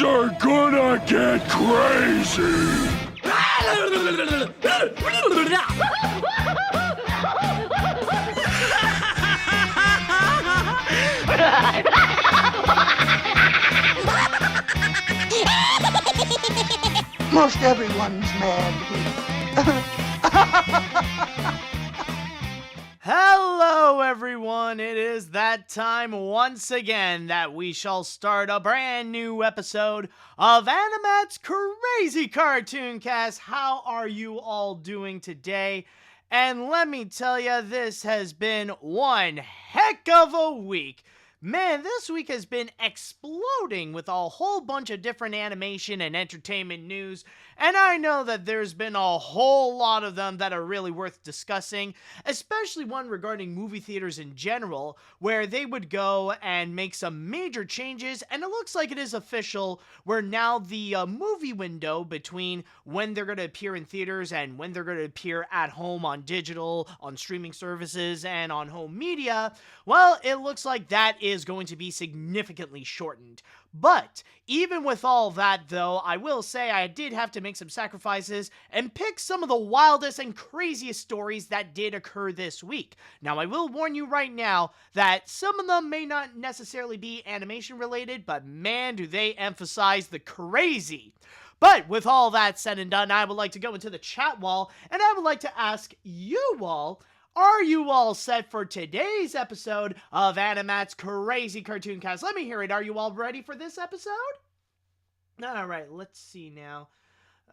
Things are gonna get crazy! Most everyone's mad here. Hello everyone, it is that time once again that we shall start a brand new episode of AniMat's Crazy Cartoon Cast. How are you all doing today? And let me tell you, this has been one heck of a week. Man, this week has been exploding with a whole bunch of different animation and entertainment news, and I know that there's been a whole lot of them that are really worth discussing, especially one regarding movie theaters in general, where they would go and make some major changes, and it looks like it is official, where now the movie window between when they're going to appear in theaters and when they're going to appear at home on digital, on streaming services, and on home media, well, it looks like that is going to be significantly shortened. But even with all that, though, I will say I did have to make some sacrifices and pick some of the wildest and craziest stories that did occur this week. Now, I will warn you right now that some of them may not necessarily be animation related, but man, do they emphasize the crazy. But with all that said and done, I would like to go into the chat wall, and I would like to ask you all, are you all set for today's episode of AniMat's Crazy Cartoon Cast? Let me hear it. Are you all ready for this episode? Alright, let's see now.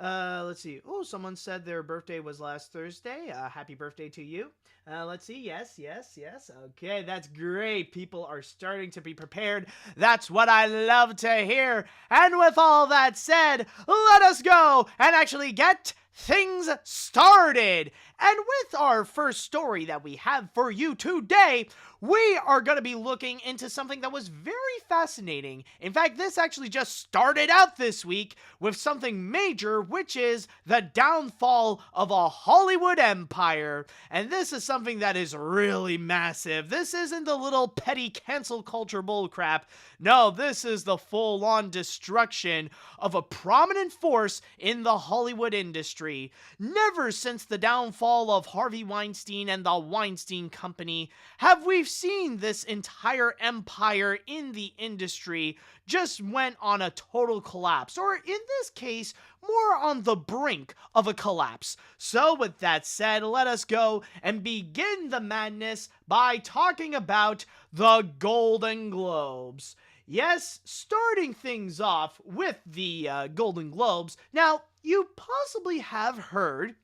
Let's see. Oh, someone said their birthday was last Thursday. Happy birthday to you. Let's see. Yes. Okay, that's great. People are starting to be prepared. That's what I love to hear. And with all that said, let us go and actually get things started. And with our first story that we have for you today, we are going to be looking into something that was very fascinating. In fact, this actually just started out this week with something major, which is the downfall of a Hollywood empire. And this is something that is really massive. This isn't the little petty cancel culture bullcrap. No, this is the full-on destruction of a prominent force in the Hollywood industry. Never since the downfall of Harvey Weinstein and the Weinstein Company have we seen this entire empire in the industry just went on a total collapse, or in this case, more on the brink of a collapse. So with that said, let us go and begin the madness by talking about the Golden Globes. Yes, starting things off with the Golden Globes. Now, you possibly have heard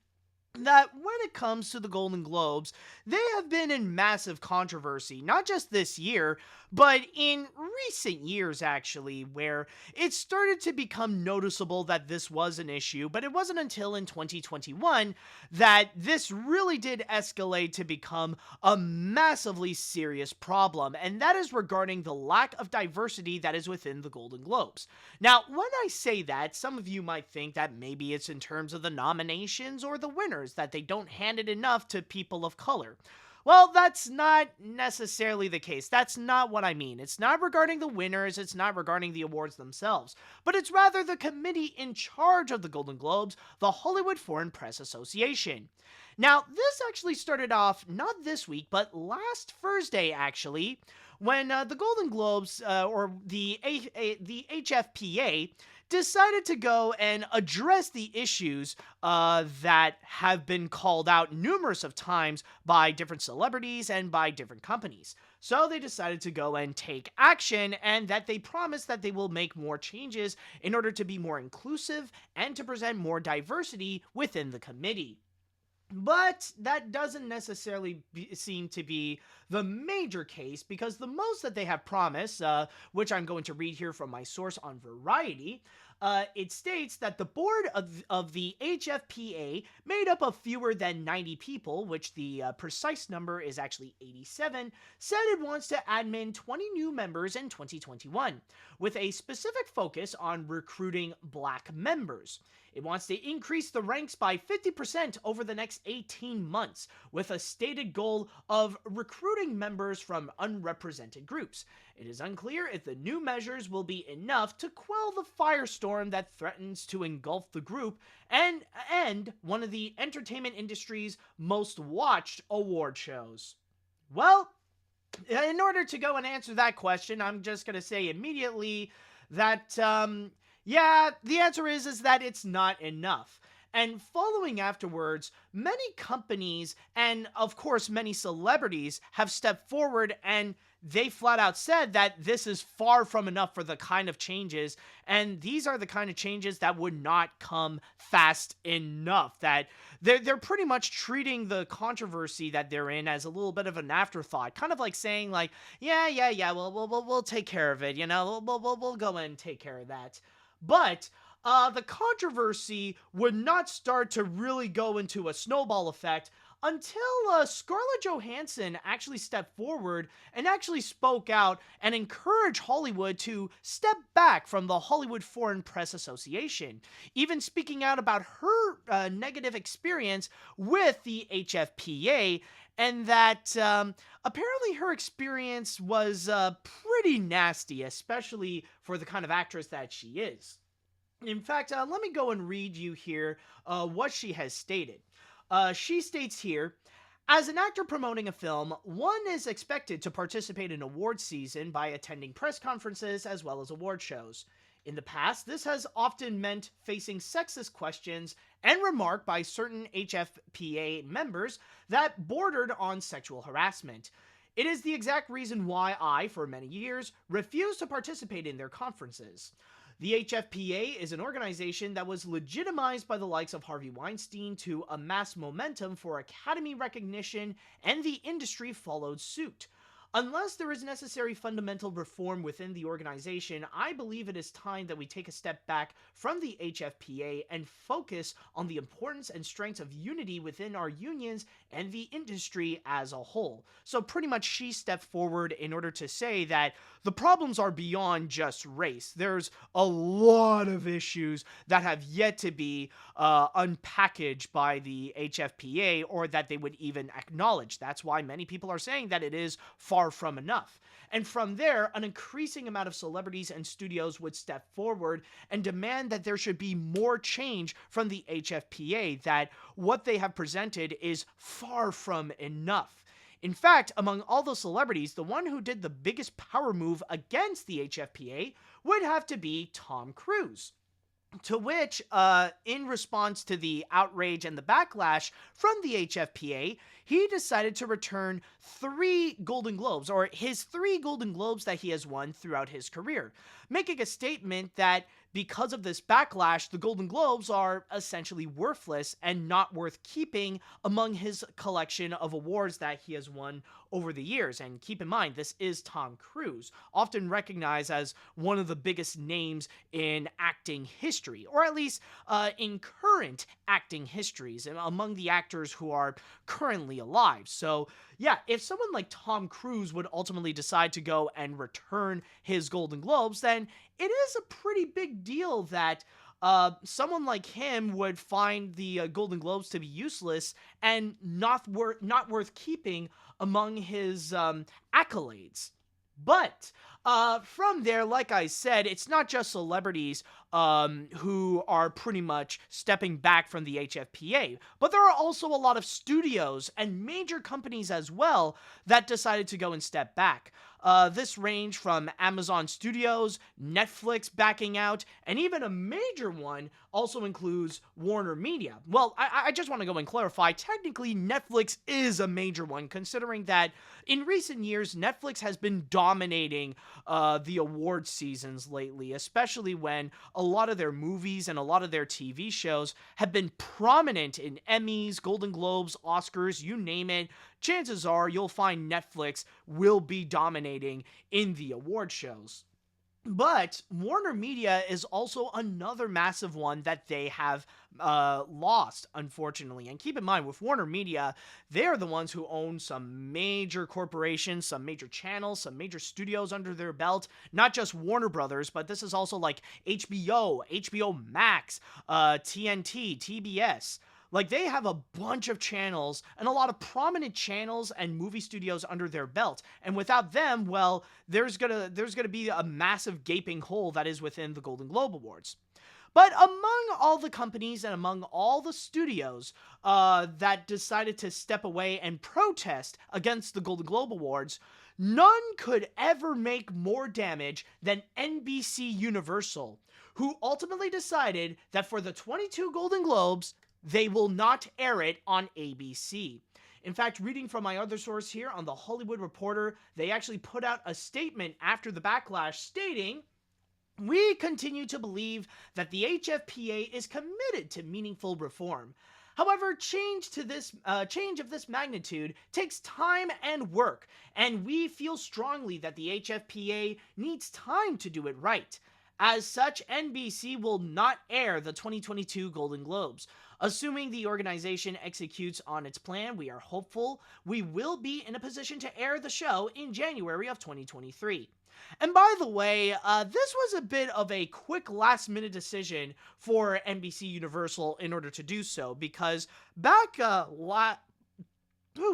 that when it comes to the Golden Globes, they have been in massive controversy, not just this year, but in recent years, actually, where it started to become noticeable that this was an issue, but it wasn't until in 2021 that this really did escalate to become a massively serious problem, and that is regarding the lack of diversity that is within the Golden Globes. Now, when I say that, some of you might think that maybe it's in terms of the nominations or the winners, that they don't hand it enough to people of color. Well, that's not necessarily the case. That's not what I mean. It's not regarding the winners, it's not regarding the awards themselves, but it's rather the committee in charge of the Golden Globes, the Hollywood Foreign Press Association. Now, this actually started off not this week, but last Thursday, actually, when the Golden Globes, or the HFPA, decided to go and address the issues that have been called out numerous of times by different celebrities and by different companies. So they decided to go and take action, and that they promised that they will make more changes in order to be more inclusive and to present more diversity within the committee. But that doesn't necessarily seem to be the major case, because the most that they have promised, which I'm going to read here from my source on Variety, it states that the board of the HFPA, made up of fewer than 90 people, which the precise number is actually 87, said it wants to admin 20 new members in 2021, with a specific focus on recruiting Black members. It wants to increase the ranks by 50% over the next 18 months, with a stated goal of recruiting members from unrepresented groups. It is unclear if the new measures will be enough to quell the firestorm that threatens to engulf the group and end one of the entertainment industry's most watched award shows. Well, in order to go and answer that question, I'm just going to say immediately that, yeah, the answer is that it's not enough. And following afterwards, many companies and, of course, many celebrities have stepped forward and they flat out said that this is far from enough for the kind of changes, and these are the kind of changes that would not come fast enough, that they're pretty much treating the controversy that they're in as a little bit of an afterthought, kind of like saying like, yeah, we'll take care of it, we'll go and take care of that. But the controversy would not start to really go into a snowball effect until Scarlett Johansson actually stepped forward and actually spoke out and encouraged Hollywood to step back from the Hollywood Foreign Press Association, even speaking out about her negative experience with the HFPA, and that apparently her experience was pretty nasty, especially for the kind of actress that she is. In fact, let me go and read you here what she has stated. She states here, as an actor promoting a film, one is expected to participate in award season by attending press conferences as well as award shows. In the past, this has often meant facing sexist questions and remark by certain HFPA members that bordered on sexual harassment. It is the exact reason why I, for many years, refused to participate in their conferences. The HFPA is an organization that was legitimized by the likes of Harvey Weinstein to amass momentum for Academy recognition, and the industry followed suit. Unless there is necessary fundamental reform within the organization, I believe it is time that we take a step back from the HFPA and focus on the importance and strengths of unity within our unions and the industry as a whole. So pretty much she stepped forward in order to say that the problems are beyond just race. There's a lot of issues that have yet to be unpackaged by the HFPA, or that they would even acknowledge. That's why many people are saying that it is far from enough. And from there, an increasing amount of celebrities and studios would step forward and demand that there should be more change from the HFPA, that what they have presented is far from enough. In fact, among all those celebrities, the one who did the biggest power move against the HFPA would have to be Tom Cruise. To which, in response to the outrage and the backlash from the HFPA, he decided to return 3 Golden Globes, or his 3 Golden Globes that he has won throughout his career, making a statement that because of this backlash, the Golden Globes are essentially worthless and not worth keeping among his collection of awards that he has won over the years. And keep in mind, this is Tom Cruise, often recognized as one of the biggest names in acting history, or at least in current acting histories, and among the actors who are currently alive. So yeah, if someone like Tom Cruise would ultimately decide to go and return his Golden Globes, then it is a pretty big deal that someone like him would find the Golden Globes to be useless and not worth keeping among his accolades. But from there, like I said, it's not just celebrities who are pretty much stepping back from the HFPA, but there are also a lot of studios and major companies as well that decided to go and step back. This ranged from Amazon Studios, Netflix backing out, and even a major one also includes Warner Media. Well, I just want to go and clarify, technically Netflix is a major one, considering that in recent years, Netflix has been dominating the award seasons lately, especially when a lot of their movies and a lot of their TV shows have been prominent in Emmys, Golden Globes, Oscars, you name it. Chances are you'll find Netflix will be dominating in the award shows. But Warner Media is also another massive one that they have lost, unfortunately. And keep in mind, with Warner Media, they're the ones who own some major corporations, some major channels, some major studios under their belt. Not just Warner Brothers, but this is also like HBO, HBO Max, TNT, TBS. Like, they have a bunch of channels and a lot of prominent channels and movie studios under their belt. And without them, well, there's gonna be a massive gaping hole that is within the Golden Globe Awards. But among all the companies and among all the studios that decided to step away and protest against the Golden Globe Awards, none could ever make more damage than NBC Universal, who ultimately decided that for the 22 Golden Globes, they will not air it on ABC. In fact, reading from my other source here on The Hollywood Reporter, they actually put out a statement after the backlash stating, "We continue to believe that the HFPA is committed to meaningful reform. However, change of this magnitude takes time and work, and we feel strongly that the HFPA needs time to do it right. As such, NBC will not air the 2022 Golden Globes. Assuming the organization executes on its plan, we are hopeful we will be in a position to air the show in January of 2023. And by the way, this was a bit of a quick last-minute decision for NBC Universal in order to do so, because back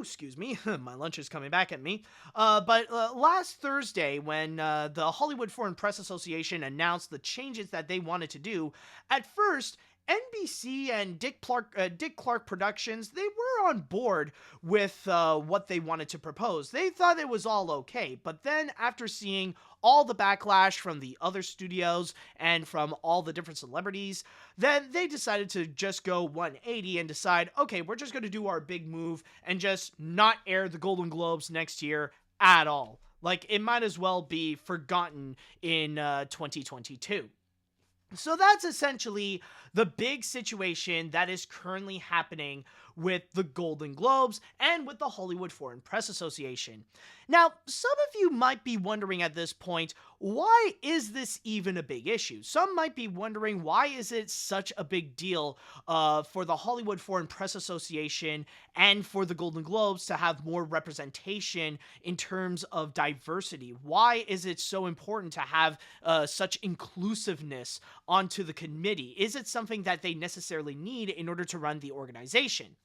excuse me, my lunch is coming back at me. But last Thursday, when the Hollywood Foreign Press Association announced the changes that they wanted to do, at first, NBC and Dick Clark Productions, they were on board with what they wanted to propose. They thought it was all okay, but then after seeing all the backlash from the other studios and from all the different celebrities, then they decided to just go 180 and decide, okay, we're just going to do our big move and just not air the Golden Globes next year at all. Like, it might as well be forgotten in 2022. So that's essentially the big situation that is currently happening with the Golden Globes and with the Hollywood Foreign Press Association. Now, some of you might be wondering at this point, why is this even a big issue? Some might be wondering, why is it such a big deal for the Hollywood Foreign Press Association and for the Golden Globes to have more representation in terms of diversity? Why is it so important to have such inclusiveness onto the committee? Is it something that they necessarily need in order to run the organization?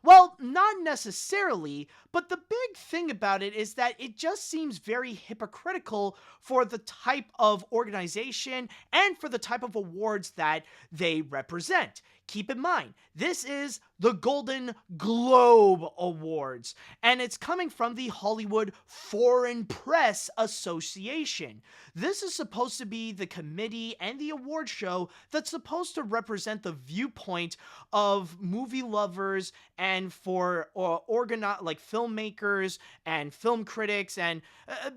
Well, not necessarily, but the big thing about it is that it just seems very hypocritical for the type of organization and for the type of awards that they represent. Keep in mind, this is the Golden Globe Awards, and it's coming from the Hollywood Foreign Press Association. This is supposed to be the committee and the award show that's supposed to represent the viewpoint of movie lovers and for filmmakers and film critics and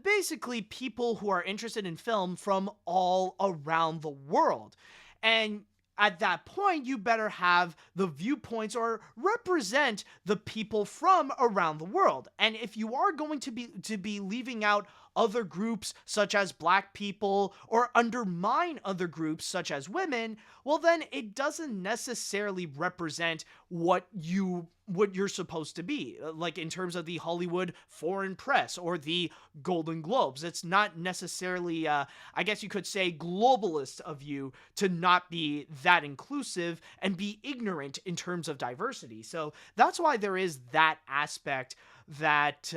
basically people who are interested in film from all around the world. And at that point, you better have the viewpoints or represent the people from around the world. And if you are going to be leaving out other groups such as Black people or undermine other groups such as women, well then it doesn't necessarily represent what you're supposed to be, like in terms of the Hollywood Foreign Press or the Golden Globes. It's not necessarily, I guess you could say, globalist of you to not be that inclusive and be ignorant in terms of diversity. So that's why there is that aspect that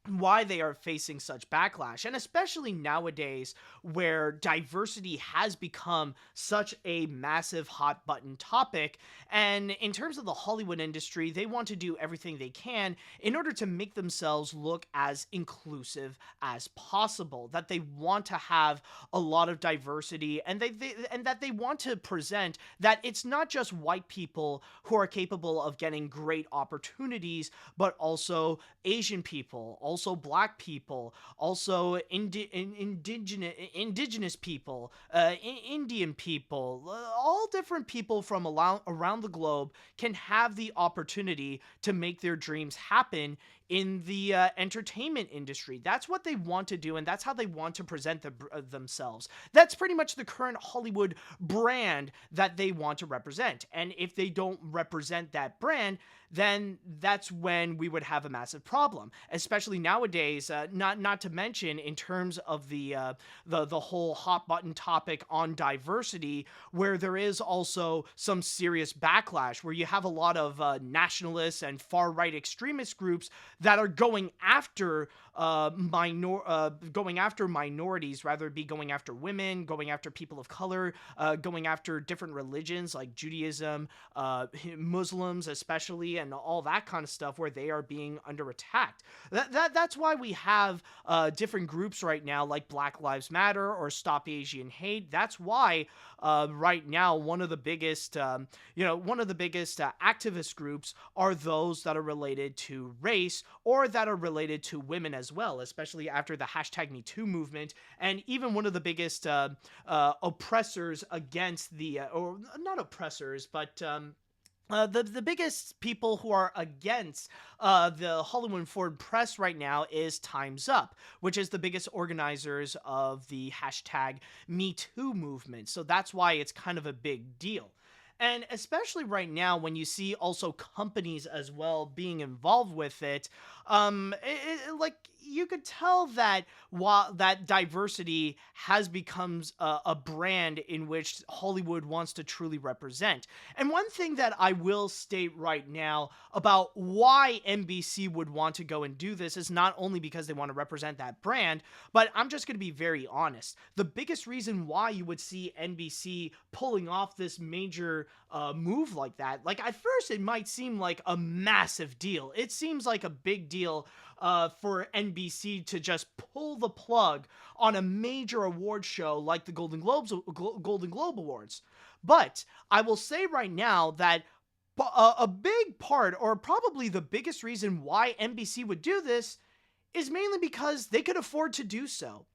why they are facing such backlash, and especially nowadays where diversity has become such a massive hot button topic. And in terms of the Hollywood industry, they want to do everything they can in order to make themselves look as inclusive as possible, that they want to have a lot of diversity, and that they want to present that it's not just white people who are capable of getting great opportunities, but also Asian people, also Black people, also indigenous people, Indian people, all different people from around the globe can have the opportunity to make their dreams happen in the entertainment industry. That's what they want to do, and that's how they want to present themselves. That's pretty much the current Hollywood brand that they want to represent. And if they don't represent that brand, then that's when we would have a massive problem, especially nowadays. Not to mention in terms of the whole hot button topic on diversity, where there is also some serious backlash, where you have a lot of nationalists and far right extremist groups that are going after minorities, rather it be going after women, going after people of color, going after different religions like Judaism, Muslims especially, and all that kind of stuff, where they are being under attack. That's why we have different groups right now like Black Lives Matter or Stop Asian Hate. That's why right now one of the biggest activist groups are those that are related to race or that are related to women as well, especially after the #MeToo movement. And even one of the biggest oppressors against or not oppressors, but the biggest people who are against the Hollywood Foreign Press right now is Time's Up, which is the biggest organizers of the #MeToo movement. So that's why it's kind of a big deal. And especially right now, when you see also companies as well being involved with it, like you could tell that while that diversity has become a brand in which Hollywood wants to truly represent. And one thing that I will state right now about why NBC would want to go and do this is not only because they want to represent that brand, but I'm just going to be very honest. The biggest reason why you would see NBC pulling off this major move like that, like at first it might seem like a massive deal. It seems like a big deal for NBC to just pull the plug on a major award show like the Golden Globe Awards. But I will say right now that a big part, or probably the biggest reason why NBC would do this, is mainly because they could afford to do so.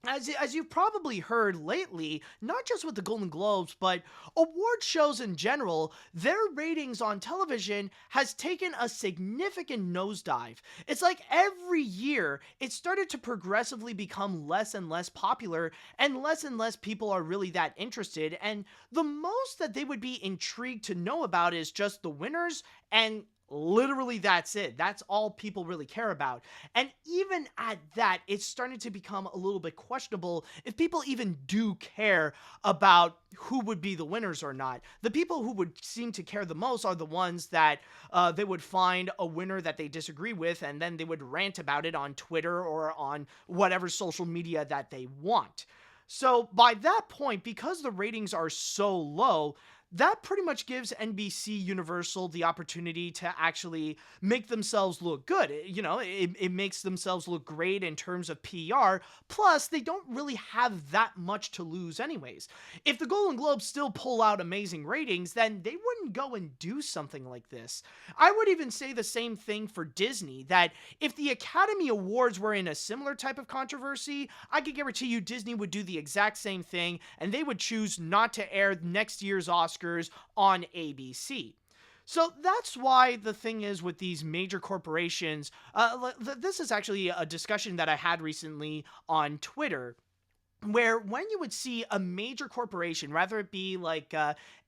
As you've probably heard lately, not just with the Golden Globes, but award shows in general, their ratings on television has taken a significant nosedive. It's like every year, it started to progressively become less and less popular, and less people are really that interested, and the most that they would be intrigued to know about is just the winners, and literally that's it. That's all people really care about. And even at that, it's starting to become a little bit questionable if people even do care about who would be the winners or not. The people who would seem to care the most are the ones that they would find a winner that they disagree with, and then they would rant about it on Twitter or on whatever social media that they want. So by that point, because the ratings are so low, that pretty much gives NBC Universal the opportunity to actually make themselves look good. It makes themselves look great in terms of PR. Plus, they don't really have that much to lose anyways. If the Golden Globes still pull out amazing ratings, then they wouldn't go and do something like this. I would even say the same thing for Disney, that if the Academy Awards were in a similar type of controversy, I could guarantee you Disney would do the exact same thing, and they would choose not to air next year's Oscars on ABC. So that's why the thing is with these major corporations, this is actually a discussion that I had recently on Twitter, where when you would see a major corporation, rather it be like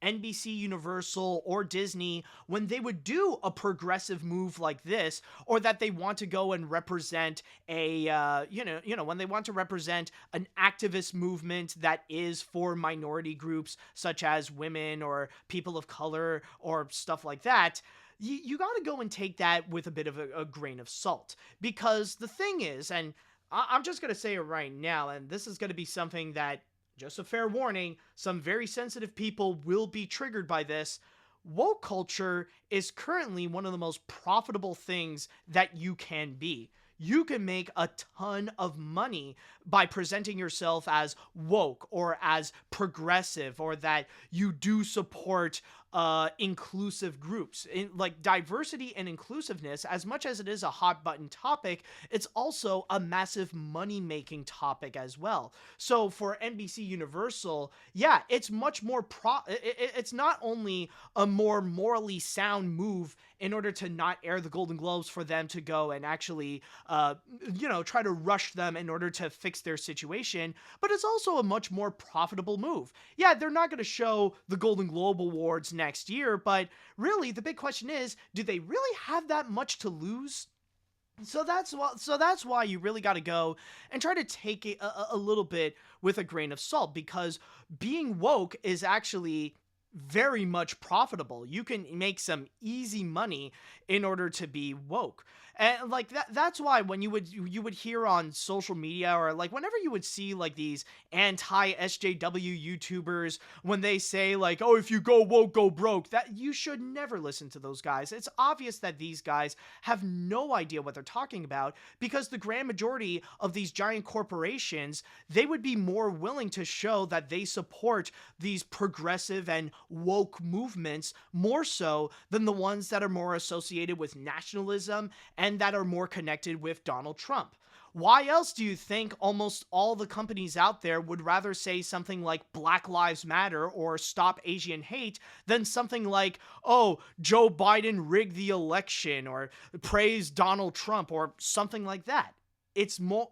NBC Universal or Disney, when they would do a progressive move like this, or that they want to go and represent when they want to represent an activist movement that is for minority groups such as women or people of color or stuff like that, you got to go and take that with a bit of a grain of salt. Because the thing is, and I'm just going to say it right now, and this is going to be something that, just a fair warning, some very sensitive people will be triggered by this. Woke culture is currently one of the most profitable things that you can be. You can make a ton of money by presenting yourself as woke or as progressive, or that you do support inclusive groups. Like diversity and inclusiveness, as much as it is a hot button topic, it's also a massive money making topic as well. So for NBC Universal, yeah, it's much more it's not only a more morally sound move in order to not air the Golden Globes for them to go and actually try to rush them in order to fix their situation, but it's also a much more profitable move. Yeah, they're not going to show the Golden Globe Awards next year, but really the big question is, do they really have that much to lose? So that's why you really got to go and try to take it a little bit with a grain of salt, because being woke is actually very much profitable. You can make some easy money in order to be woke. And like that's why when you would hear on social media, or like whenever you would see like these anti SJW YouTubers, when they say like, oh, if you go woke, go broke, that you should never listen to those guys. It's obvious that these guys have no idea what they're talking about, because the grand majority of these giant corporations, they would be more willing to show that they support these progressive and woke movements more so than the ones that are more associated with nationalism and that are more connected with Donald Trump. Why else do you think almost all the companies out there would rather say something like Black Lives Matter or Stop Asian Hate than something like, oh, Joe Biden rigged the election, or praise Donald Trump, or something like that? It's more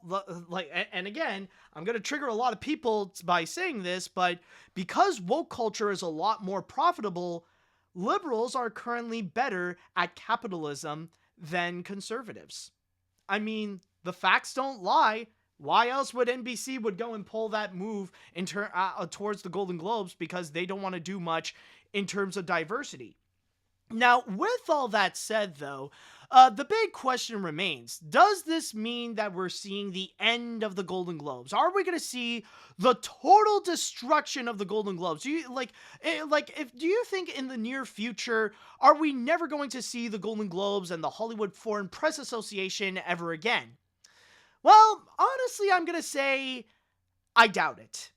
like, and again, I'm going to trigger a lot of people by saying this, but because woke culture is a lot more profitable, liberals are currently better at capitalism than conservatives. I mean, the facts don't lie. Why else would NBC would go and pull that move towards the Golden Globes? Because they don't want to do much in terms of diversity. Now, with all that said, though, the big question remains, does this mean that we're seeing the end of the Golden Globes? Are we going to see the total destruction of the Golden Globes? Do you do you think in the near future, are we never going to see the Golden Globes and the Hollywood Foreign Press Association ever again? Well, honestly, I'm going to say I doubt it.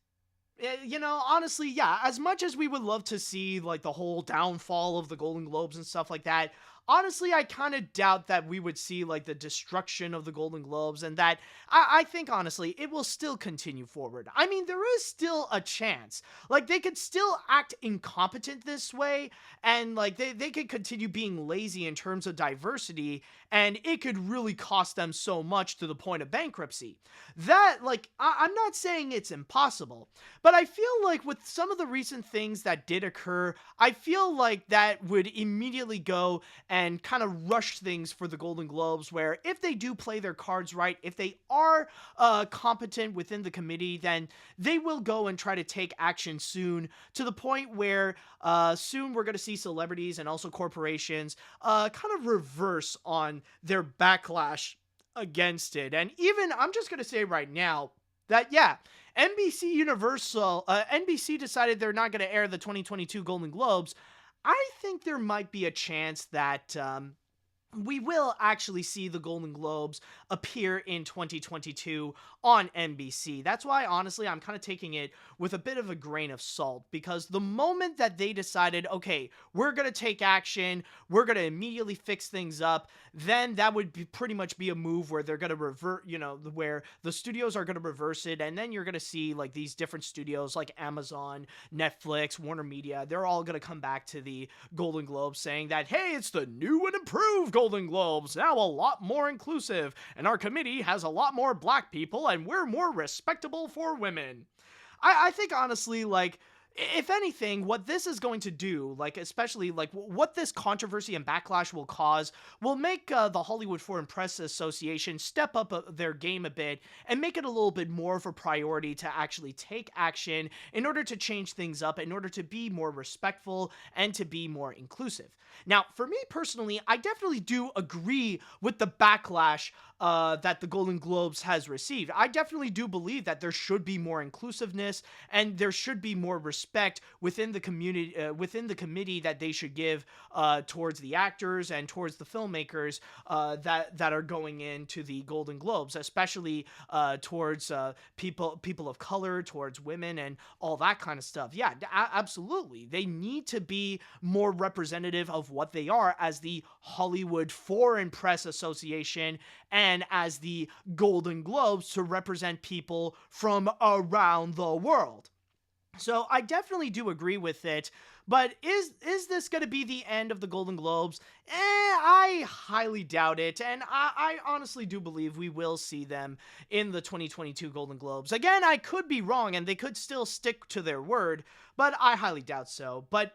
Honestly, yeah, as much as we would love to see like the whole downfall of the Golden Globes and stuff like that, honestly, I kind of doubt that we would see like the destruction of the Golden Globes, and that I think honestly it will still continue forward. I mean, there is still a chance. Like, they could still act incompetent this way, and like they could continue being lazy in terms of diversity, and it could really cost them so much to the point of bankruptcy. That, like, I'm not saying it's impossible, but I feel like with some of the recent things that did occur, I feel like that would immediately go and kind of rush things for the Golden Globes, where if they do play their cards right, if they are competent within the committee, then they will go and try to take action soon, to the point where soon we're going to see celebrities and also corporations kind of reverse on their backlash against it. And even, I'm just going to say right now that, yeah, NBC decided they're not going to air the 2022 Golden Globes. I think there might be a chance that we will actually see the Golden Globes appear in 2022 on NBC. That's why, honestly, I'm kind of taking it with a bit of a grain of salt, because the moment that they decided, okay, we're going to take action, we're going to immediately fix things up, then that would be pretty much be a move where they're going to revert, where the studios are going to reverse it, and then you're going to see like these different studios like Amazon, Netflix, Warner Media, they're all going to come back to the Golden Globes saying that, hey, it's the new and improved Golden Globes, now a lot more inclusive, and our committee has a lot more black people, and we're more respectable for women. I think, honestly, like, if anything, what this is going to do, like, especially, like, what this controversy and backlash will cause, will make the Hollywood Foreign Press Association step up their game a bit and make it a little bit more of a priority to actually take action in order to change things up, in order to be more respectful and to be more inclusive. Now, for me personally, I definitely do agree with the backlash that the Golden Globes has received. I definitely do believe that there should be more inclusiveness and there should be more respect within the community, within the committee that they should give towards the actors and towards the filmmakers that are going into the Golden Globes, especially towards people of color, towards women, and all that kind of stuff. Yeah, absolutely. They need to be more representative of what they are as the Hollywood Foreign Press Association and as the Golden Globes, to represent people from around the world. So I definitely do agree with it, but is this going to be the end of the Golden Globes? I highly doubt it, and I honestly do believe we will see them in the 2022 Golden Globes. Again, I could be wrong, and they could still stick to their word, but I highly doubt so. But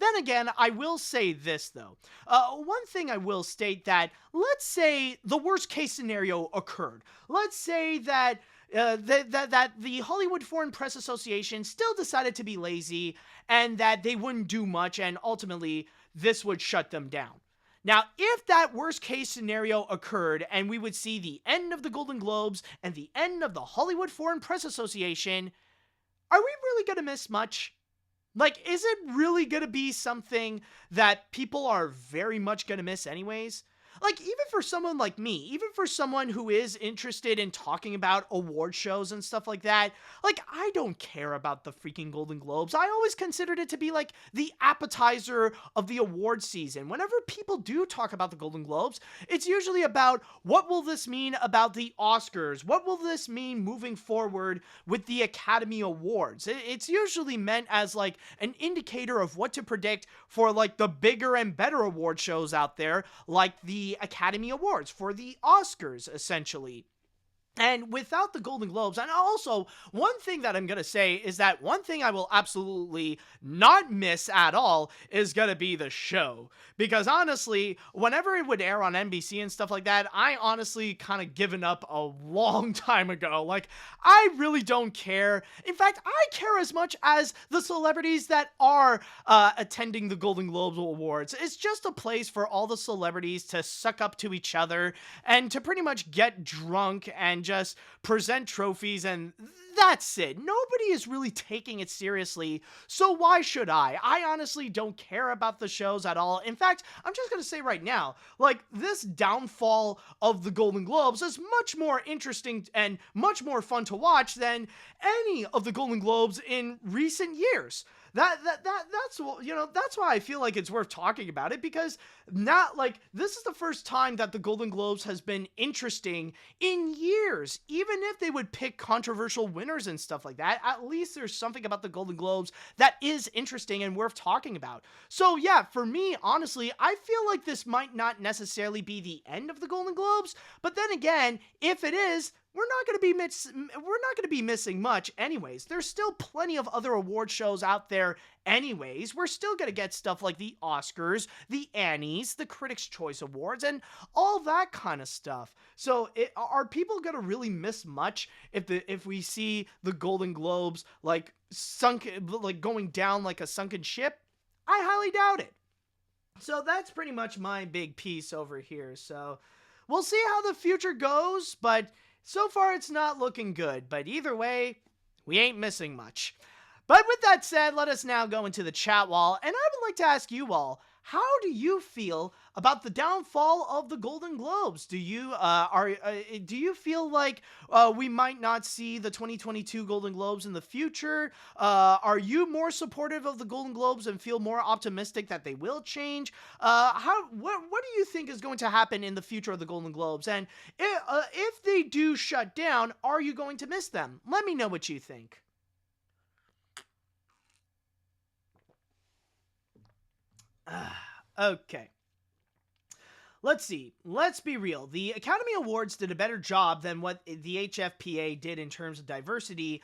Then again, I will say this, though. One thing I will state that, let's say the worst case scenario occurred. Let's say that that the Hollywood Foreign Press Association still decided to be lazy and that they wouldn't do much, and ultimately this would shut them down. Now, if that worst case scenario occurred and we would see the end of the Golden Globes and the end of the Hollywood Foreign Press Association, are we really going to miss much? Like, is it really going to be something that people are very much going to miss anyways? Like, even for someone like me, even for someone who is interested in talking about award shows and stuff like that, like, I don't care about the freaking Golden Globes. I always considered it to be, like, the appetizer of the award season. Whenever people do talk about the Golden Globes, it's usually about, what will this mean about the Oscars? What will this mean moving forward with the Academy Awards? It's usually meant as, like, an indicator of what to predict for, like, the bigger and better award shows out there, like the Academy Awards, for the Oscars, essentially. And without the Golden Globes, and also, one thing that I'm going to say is that one thing I will absolutely not miss at all is going to be the show. Because honestly, whenever it would air on NBC and stuff like that, I honestly kind of given up a long time ago. Like, I really don't care. In fact, I care as much as the celebrities that are attending the Golden Globes Awards. It's just a place for all the celebrities to suck up to each other and to pretty much get drunk and just present trophies, and that's it. Nobody is really taking it seriously, so why should I? I honestly don't care about the shows at all. In fact, I'm just gonna say right now, like, this downfall of the Golden Globes is much more interesting and much more fun to watch than any of the Golden Globes in recent years. That's why I feel like it's worth talking about it, because not like this is the first time that the Golden Globes has been interesting in years. Even if they would pick controversial winners and stuff like that, at least there's something about the Golden Globes that is interesting and worth talking about. So yeah, for me, honestly, I feel like this might not necessarily be the end of the Golden Globes, but then again, if it is, we're not going to be missing much anyways. There's still plenty of other award shows out there anyways. We're still going to get stuff like the Oscars, the Annies, the Critics' Choice Awards, and all that kind of stuff. So are people going to really miss much if we see the Golden Globes like going down like a sunken ship? I highly doubt it. So that's pretty much my big piece over here. So we'll see how the future goes, but so far, it's not looking good, but either way, we ain't missing much. But with that said, let us now go into the chat wall, and I would like to ask you all, how do you feel about the downfall of the Golden Globes? Do you feel like we might not see the 2022 Golden Globes in the future? Are you more supportive of the Golden Globes and feel more optimistic that they will change? What do you think is going to happen in the future of the Golden Globes? And if they do shut down, are you going to miss them? Let me know what you think. Okay. Let's see. Let's be real. The Academy Awards did a better job than what the HFPA did in terms of diversity,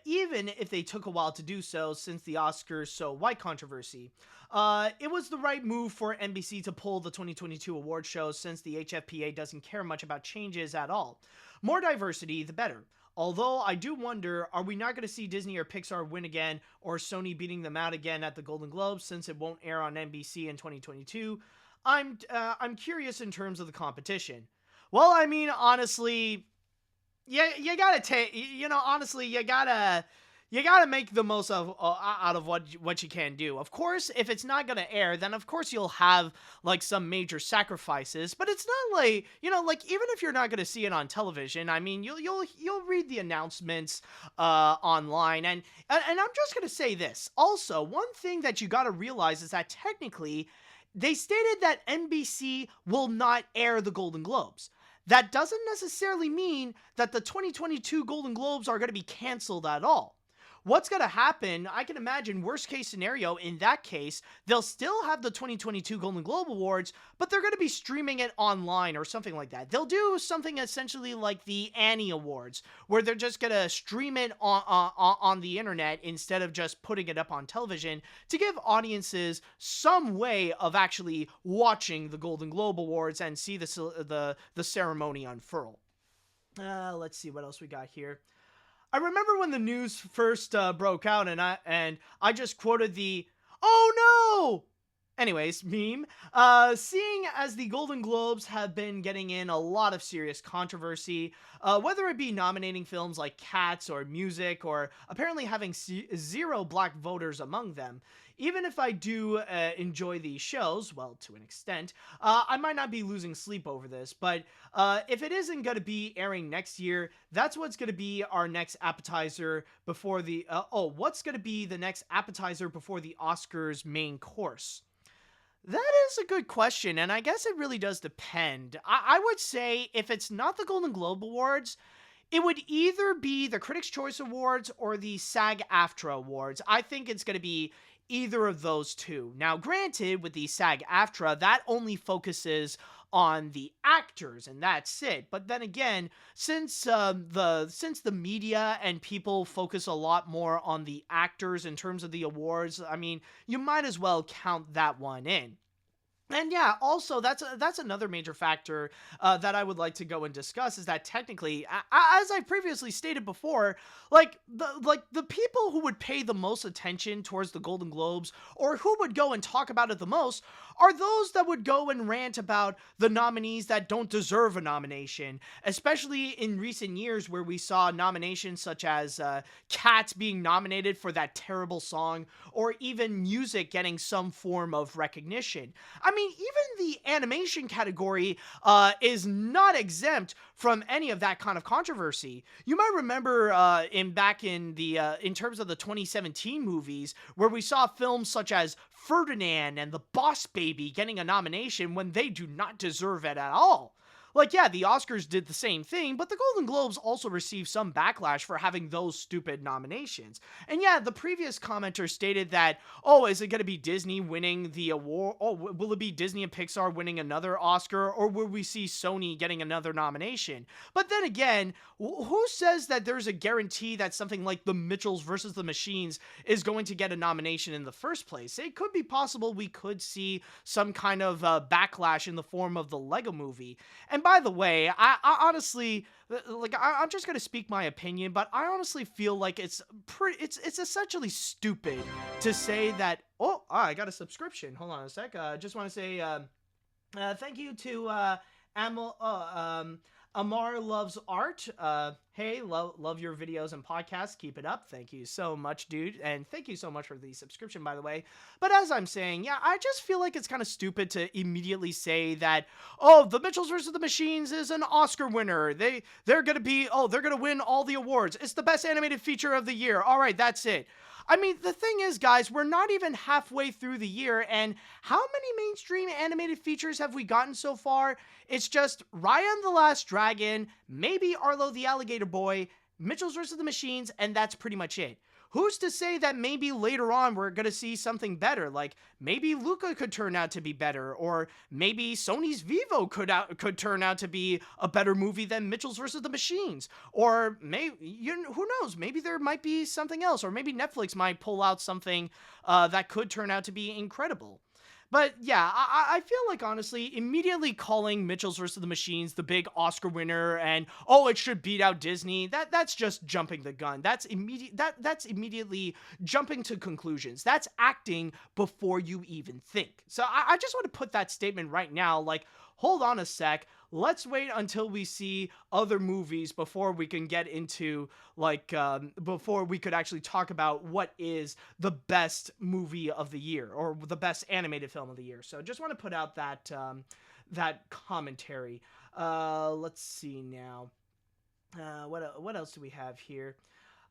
even if they took a while to do so since the Oscars so white controversy. It was the right move for NBC to pull the 2022 award shows since the HFPA doesn't care much about changes at all. More diversity, the better. Although I do wonder, are we not going to see Disney or Pixar win again, or Sony beating them out again at the Golden Globes since it won't air on NBC in 2022? I'm curious in terms of the competition. Well, I mean, honestly, you gotta take, honestly, you gotta make the most of out of what you can do. Of course, if it's not gonna air, then of course you'll have like some major sacrifices. But it's not like, like, even if you're not gonna see it on television, I mean, you'll read the announcements online, and I'm just gonna say this. Also, one thing that you gotta realize is that technically, they stated that NBC will not air the Golden Globes. That doesn't necessarily mean that the 2022 Golden Globes are going to be canceled at all. what's going to happen, I can imagine worst case scenario, in that case, they'll still have the 2022 Golden Globe Awards, but they're going to be streaming it online or something like that. They'll do something essentially like the Annie Awards, where they're just going to stream it on the internet instead of just putting it up on television to give audiences some way of actually watching the Golden Globe Awards and see the ceremony unfurl. Let's see what else we got here. I remember when the news first broke out, and I just quoted the "oh no" anyways meme. Seeing as the Golden Globes have been getting in a lot of serious controversy, whether it be nominating films like Cats or music, or apparently having zero black voters among them. Even if I do enjoy these shows, well, to an extent, I might not be losing sleep over this, but if it isn't going to be airing next year, that's what's going to be our next appetizer before the, what's going to be the next appetizer before the Oscars main course? That is a good question, and I guess it really does depend. I would say if it's not the Golden Globe Awards, it would either be the Critics' Choice Awards or the SAG-AFTRA Awards. I think it's going to be either of those two. Now, granted, with the SAG-AFTRA, that only focuses on the actors, and that's it. But then again, since the media and people focus a lot more on the actors in terms of the awards, I mean, you might as well count that one in. And yeah, also that's another major factor that I would like to go and discuss, is that technically, as I previously stated before, like the people who would pay the most attention towards the Golden Globes, or who would go and talk about it the most, are those that would go and rant about the nominees that don't deserve a nomination, especially in recent years where we saw nominations such as Cats being nominated for that terrible song, or even music getting some form of recognition. I mean, even the animation category is not exempt from any of that kind of controversy. You might remember in terms of the 2017 movies, where we saw films such as Ferdinand and The Boss Baby getting a nomination when they do not deserve it at all. Like, yeah, the Oscars did the same thing, but the Golden Globes also received some backlash for having those stupid nominations. And yeah, the previous commenter stated that, oh, is it going to be Disney winning the award? Oh, will it be Disney and Pixar winning another Oscar? Or will we see Sony getting another nomination? But then again, who says that there's a guarantee that something like The Mitchells versus the Machines is going to get a nomination in the first place? It could be possible we could see some kind of backlash in the form of the Lego Movie. And by the way, I honestly, like, I'm just going to speak my opinion, but I honestly feel like it's essentially stupid to say that, I got a subscription. Hold on a sec. Just want to say thank you to Amar Loves Art. Hey, love your videos and podcasts. Keep it up. Thank you so much, dude. And thank you so much for the subscription, by the way. But as I'm saying, yeah, I just feel like it's kind of stupid to immediately say that, The Mitchells vs. the Machines is an Oscar winner. They're going to win all the awards. It's the best animated feature of the year. All right, that's it. I mean, the thing is, guys, we're not even halfway through the year, and how many mainstream animated features have we gotten so far? It's just Raya and the Last Dragon, maybe Arlo the Alligator Boy, Mitchells vs. the Machines, and that's pretty much it. Who's to say that maybe later on we're going to see something better? Like, maybe Luca could turn out to be better, or maybe Sony's Vivo could turn out to be a better movie than Mitchells vs. the Machines. Or who knows? Maybe there might be something else, or maybe Netflix might pull out something that could turn out to be incredible. But yeah, I feel like, honestly, immediately calling Mitchells vs. the Machines the big Oscar winner and, it should beat out Disney, that's just jumping the gun. That's immediately jumping to conclusions. That's acting before you even think. So I just want to put that statement right now, like, hold on a sec. Let's wait until we see other movies before we can get into, before we could actually talk about what is the best movie of the year, or the best animated film of the year. So just want to put out that commentary. Let's see now. What else do we have here?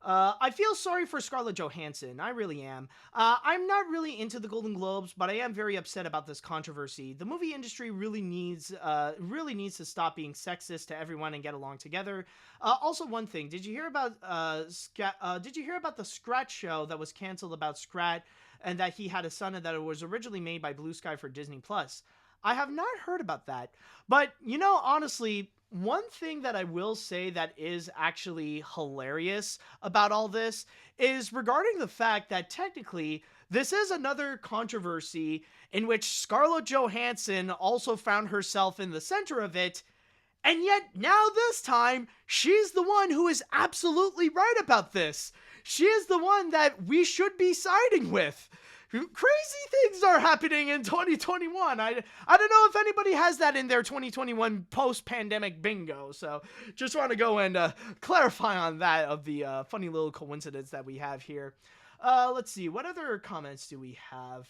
I feel sorry for Scarlett Johansson. I really am. I'm not really into the Golden Globes, but I am very upset about this controversy. The movie industry really needs to stop being sexist to everyone and get along together. Also, one thing: did you hear about the Scrat show that was canceled about Scrat, and that he had a son and that it was originally made by Blue Sky for Disney Plus? I have not heard about that, but honestly, one thing that I will say that is actually hilarious about all this is regarding the fact that technically this is another controversy in which Scarlett Johansson also found herself in the center of it, and yet now this time she's the one who is absolutely right about this. She is the one that we should be siding with. Crazy things are happening in 2021. I don't know if anybody has that in their 2021 post-pandemic bingo. So just want to go and clarify on that of the funny little coincidence that we have here. Let's see. What other comments do we have?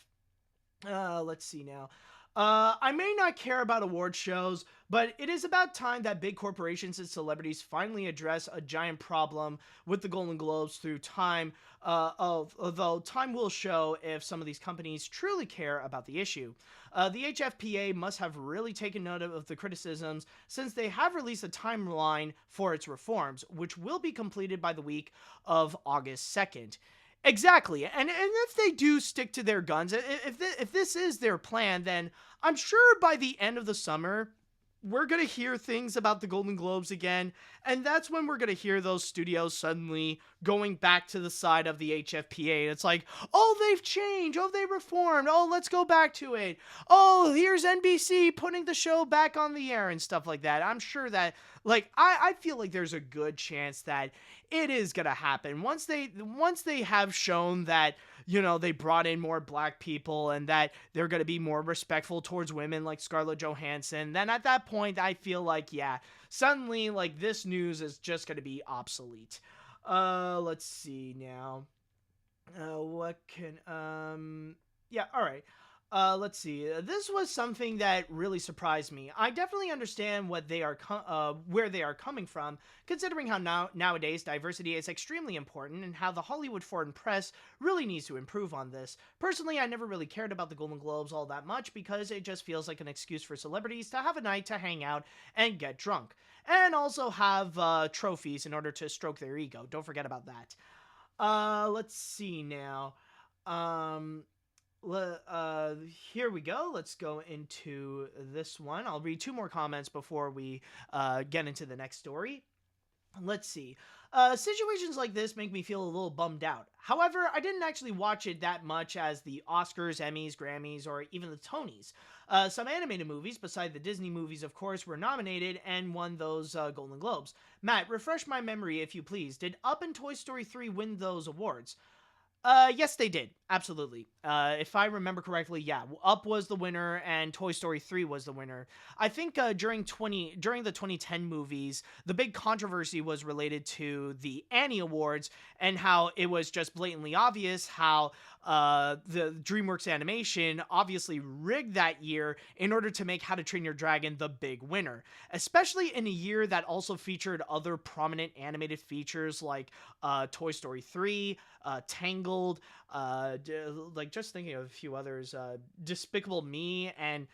Let's see now. I may not care about award shows, but it is about time that big corporations and celebrities finally address a giant problem with the Golden Globes through time, although time will show if some of these companies truly care about the issue. The HFPA must have really taken note of the criticisms, since they have released a timeline for its reforms, which will be completed by the week of August 2nd. Exactly, and if they do stick to their guns, if this is their plan, then I'm sure by the end of the summer, we're going to hear things about the Golden Globes again, and that's when we're going to hear those studios suddenly going back to the side of the HFPA. It's like, oh, they've changed, oh, they reformed, oh, let's go back to it, oh, here's NBC putting the show back on the air and stuff like that. I'm sure that, I feel like there's a good chance that it is going to happen. Once they have shown that, they brought in more black people and that they're going to be more respectful towards women like Scarlett Johansson, then at that point, I feel like, yeah, suddenly, this news is just going to be obsolete. Let's see now. Yeah, all right. Let's see. This was something that really surprised me. I definitely understand what they are where they are coming from, considering how nowadays diversity is extremely important and how the Hollywood foreign press really needs to improve on this. Personally, I never really cared about the Golden Globes all that much because it just feels like an excuse for celebrities to have a night to hang out and get drunk, and also have trophies in order to stroke their ego. Don't forget about that. Let's see now. Here we go. Let's go into this one. I'll read two more comments before we get into the next story. Let's see. Situations like this make me feel a little bummed out. However, I didn't actually watch it that much as the Oscars, Emmys, Grammys, or even the Tonys. Some animated movies, beside the Disney movies, of course, were nominated and won those Golden Globes. Matt, refresh my memory if you please. Did Up and Toy Story 3 win those awards? Yes, they did. Absolutely. If I remember correctly, yeah, Up was the winner and Toy Story 3 was the winner. I think during the 2010 movies, the big controversy was related to the Annie Awards and how it was just blatantly obvious how the DreamWorks Animation obviously rigged that year in order to make How to Train Your Dragon the big winner, especially in a year that also featured other prominent animated features like Toy Story 3, Tangled, just thinking of a few others, Despicable Me, and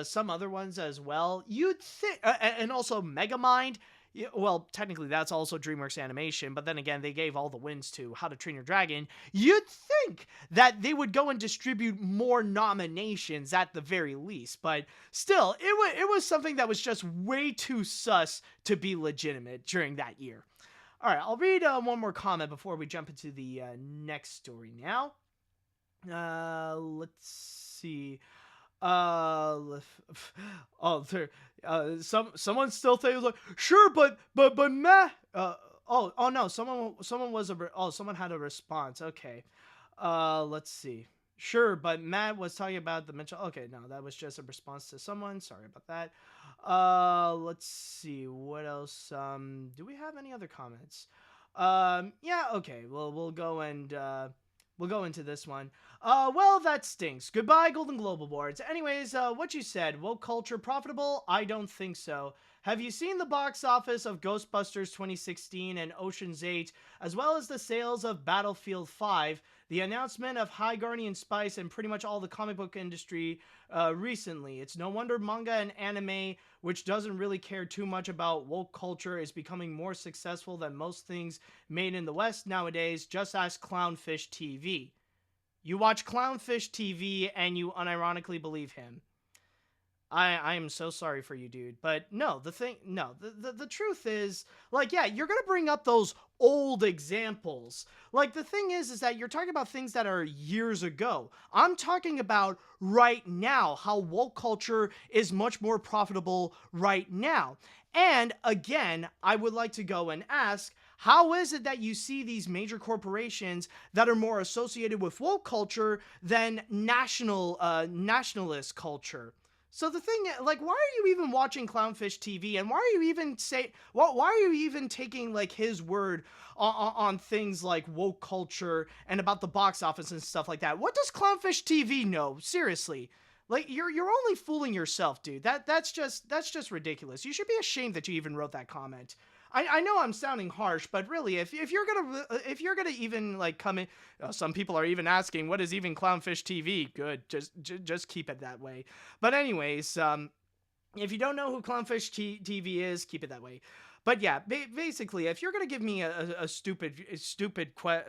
some other ones as well. You'd think, and also Megamind. Yeah, well, technically that's also DreamWorks Animation, but then again, they gave all the wins to How to Train Your Dragon. You'd think that they would go and distribute more nominations at the very least, but still, it was something that was just way too sus to be legitimate during that year. All right, I'll read one more comment before we jump into the next story now. Let's see. Someone still thinks like, sure, but meh. No, someone had a response. Okay. Let's see. Sure, but Matt was talking about the mental. Okay, no, that was just a response to someone. Sorry about that. Let's see what else. Do we have any other comments? Yeah, okay. Well, we'll go into this one. Well, that stinks. Goodbye, Golden Globe Awards. Anyways, what you said, woke culture profitable? I don't think so. Have you seen the box office of Ghostbusters 2016 and Ocean's 8, as well as the sales of Battlefield 5, the announcement of High Guardian Spice, and pretty much all the comic book industry recently? It's no wonder manga and anime, which doesn't really care too much about woke culture, is becoming more successful than most things made in the West nowadays. Just ask Clownfish TV. You watch Clownfish TV and you unironically believe him. I am so sorry for you, dude. But no, the truth is, like, yeah, you're going to bring up those old examples. Like, the thing is that you're talking about things that are years ago. I'm talking about right now, how woke culture is much more profitable right now. And again, I would like to go and ask, how is it that you see these major corporations that are more associated with woke culture than nationalist culture? So the thing, like, why are you even watching Clownfish TV, and why are you even taking, like, his word on things like woke culture and about the box office and stuff like that? What does Clownfish TV know? Seriously. Like, you're only fooling yourself, dude. That's just ridiculous. You should be ashamed that you even wrote that comment. I know I'm sounding harsh, but really, if you're gonna even, like, come in, some people are even asking, what is even Clownfish TV? Good, just keep it that way. But anyways, if you don't know who Clownfish TV is, keep it that way. But yeah, basically, if you're gonna give me a stupid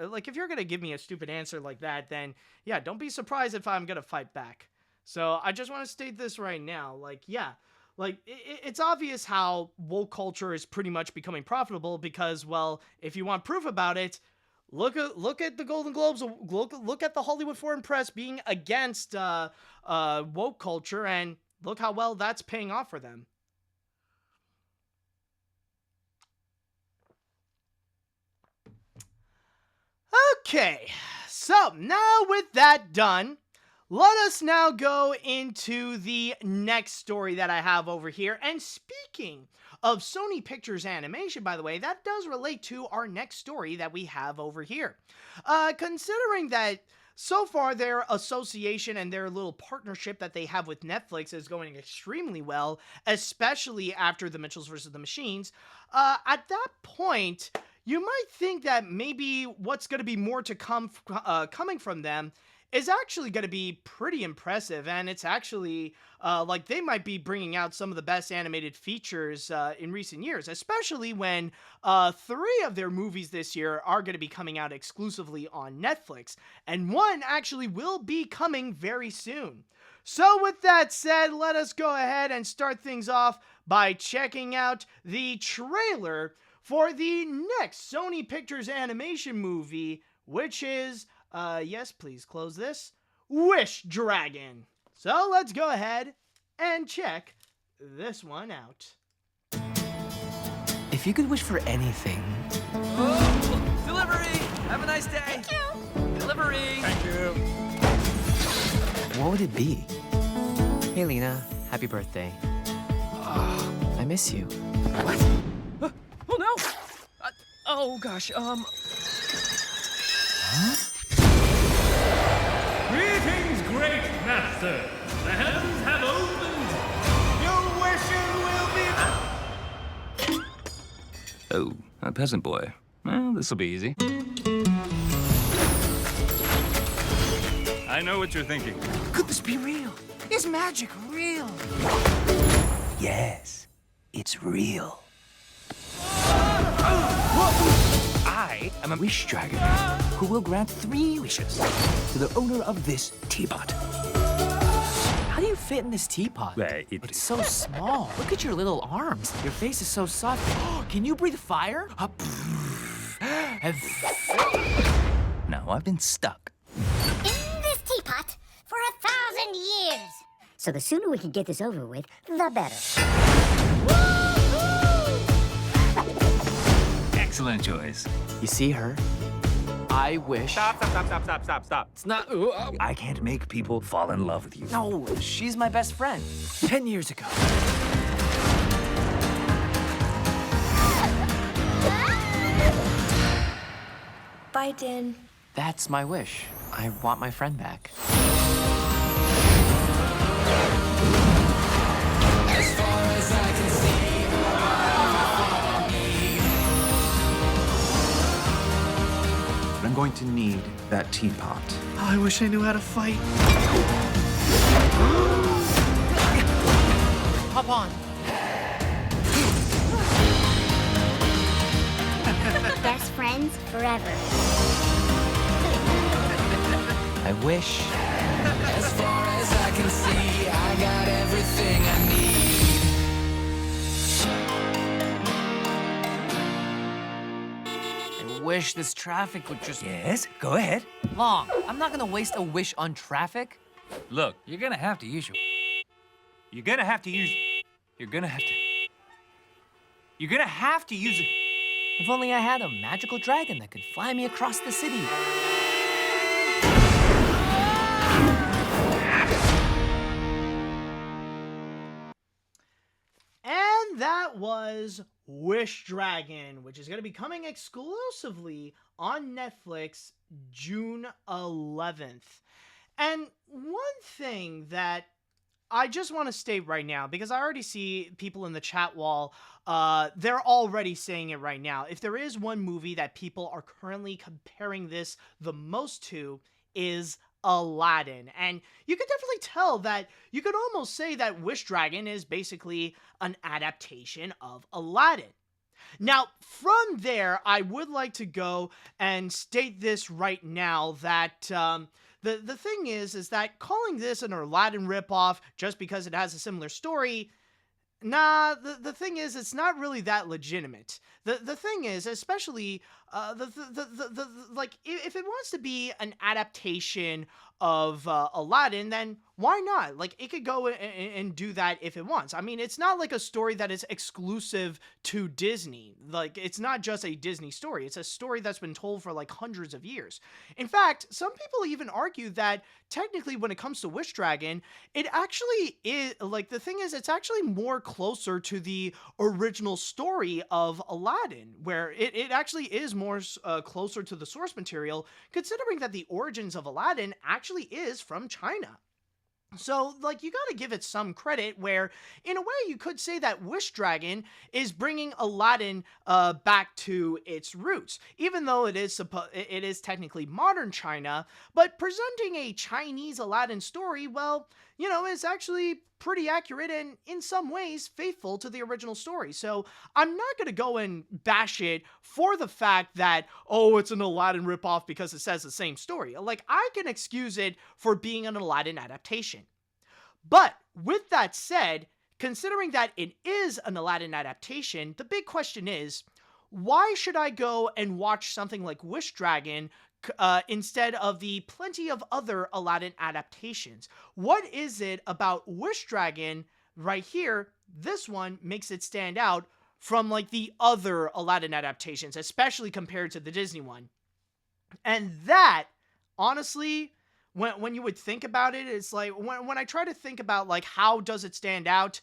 like, if you're gonna give me a stupid answer like that, then yeah, don't be surprised if I'm gonna fight back. So I just want to state this right now, like, yeah. Like, it's obvious how woke culture is pretty much becoming profitable because, well, if you want proof about it, look at the Golden Globes, look at the Hollywood Foreign Press being against woke culture, and look how well that's paying off for them. Okay, so now with that done, let us now go into the next story that I have over here. And speaking of Sony Pictures Animation, by the way, that does relate to our next story that we have over here. Considering that so far their association and their little partnership that they have with Netflix is going extremely well, especially after The Mitchells vs. the Machines, at that point, you might think that maybe what's going to be more to come coming from them is actually going to be pretty impressive, and it's actually like they might be bringing out some of the best animated features in recent years, especially when 3 of their movies this year are going to be coming out exclusively on Netflix, and 1 actually will be coming very soon. So with that said, let us go ahead and start things off by checking out the trailer for the next Sony Pictures Animation movie, which is yes, please close this, Wish Dragon. So let's go ahead and check this one out. If you could wish for anything... Oh, delivery! Have a nice day! Thank you! Delivery! Thank you. What would it be? Hey, Lena. Happy birthday. I miss you. Oh, no! Oh, gosh, Greetings, great master. The heavens have opened. Your wishes will be... Oh, a peasant boy. Well, this'll be easy. I know what you're thinking. Could this be real? Is magic real? Yes, it's real. I am a wish dragon who will grant 3 wishes to the owner of this teapot. How do you fit in this teapot? It's so small. Look at your little arms. Your face is so soft. Can you breathe fire? Now I've been stuck. In this teapot for 1,000 years. So the sooner we can get this over with, the better. Excellent choice. You see her? I wish... Stop. It's not... I can't make people fall in love with you. No, she's my best friend. 10 years ago. Bye, Din. That's my wish. I want my friend back. going to need that teapot. Oh, I wish I knew how to fight. Hop on. Best friends forever. I wish. As far as I can see, I got everything I need. I wish this traffic would just... Yes, go ahead. Long, I'm not gonna waste a wish on traffic. Look, you're gonna have to use your... You're gonna have to use it. If only I had a magical dragon that could fly me across the city. And that was Wish Dragon, which is going to be coming exclusively on Netflix June 11th. And one thing that I just want to state right now, because I already see people in the chat wall, they're already saying it right now. If there is one movie that people are currently comparing this the most to, is Aladdin. And you could definitely tell that you could almost say that Wish Dragon is basically an adaptation of Aladdin. Now, from there, I would like to go and state this right now that the thing is that calling this an Aladdin ripoff just because it has a similar story, nah, the thing is, it's not really that legitimate. The thing is, especially, like, if it wants to be an adaptation of Aladdin, then why not? Like, it could go and do that if it wants. I mean, it's not like a story that is exclusive to Disney. Like, it's not just a Disney story. It's a story that's been told for, like, hundreds of years. In fact, some people even argue that, technically, when it comes to Wish Dragon, it actually is, like, the thing is, it's actually more closer to the original story of Aladdin, where it actually is more closer to the source material, considering that the origins of Aladdin actually is from China. So, like, you gotta give it some credit where, in a way, you could say that Wish Dragon is bringing Aladdin back to its roots. Even though it is technically modern China, but presenting a Chinese Aladdin story, well, you know, is actually pretty accurate and, in some ways, faithful to the original story. So, I'm not gonna go and bash it for the fact that, oh, it's an Aladdin ripoff because it says the same story. Like, I can excuse it for being an Aladdin adaptation. But, with that said, considering that it is an Aladdin adaptation, the big question is, why should I go and watch something like Wish Dragon instead of the plenty of other Aladdin adaptations? What is it about Wish Dragon right here, this one, makes it stand out from, like, the other Aladdin adaptations, especially compared to the Disney one? And that, honestly, when you would think about it, it's like, when I try to think about, like, how does it stand out,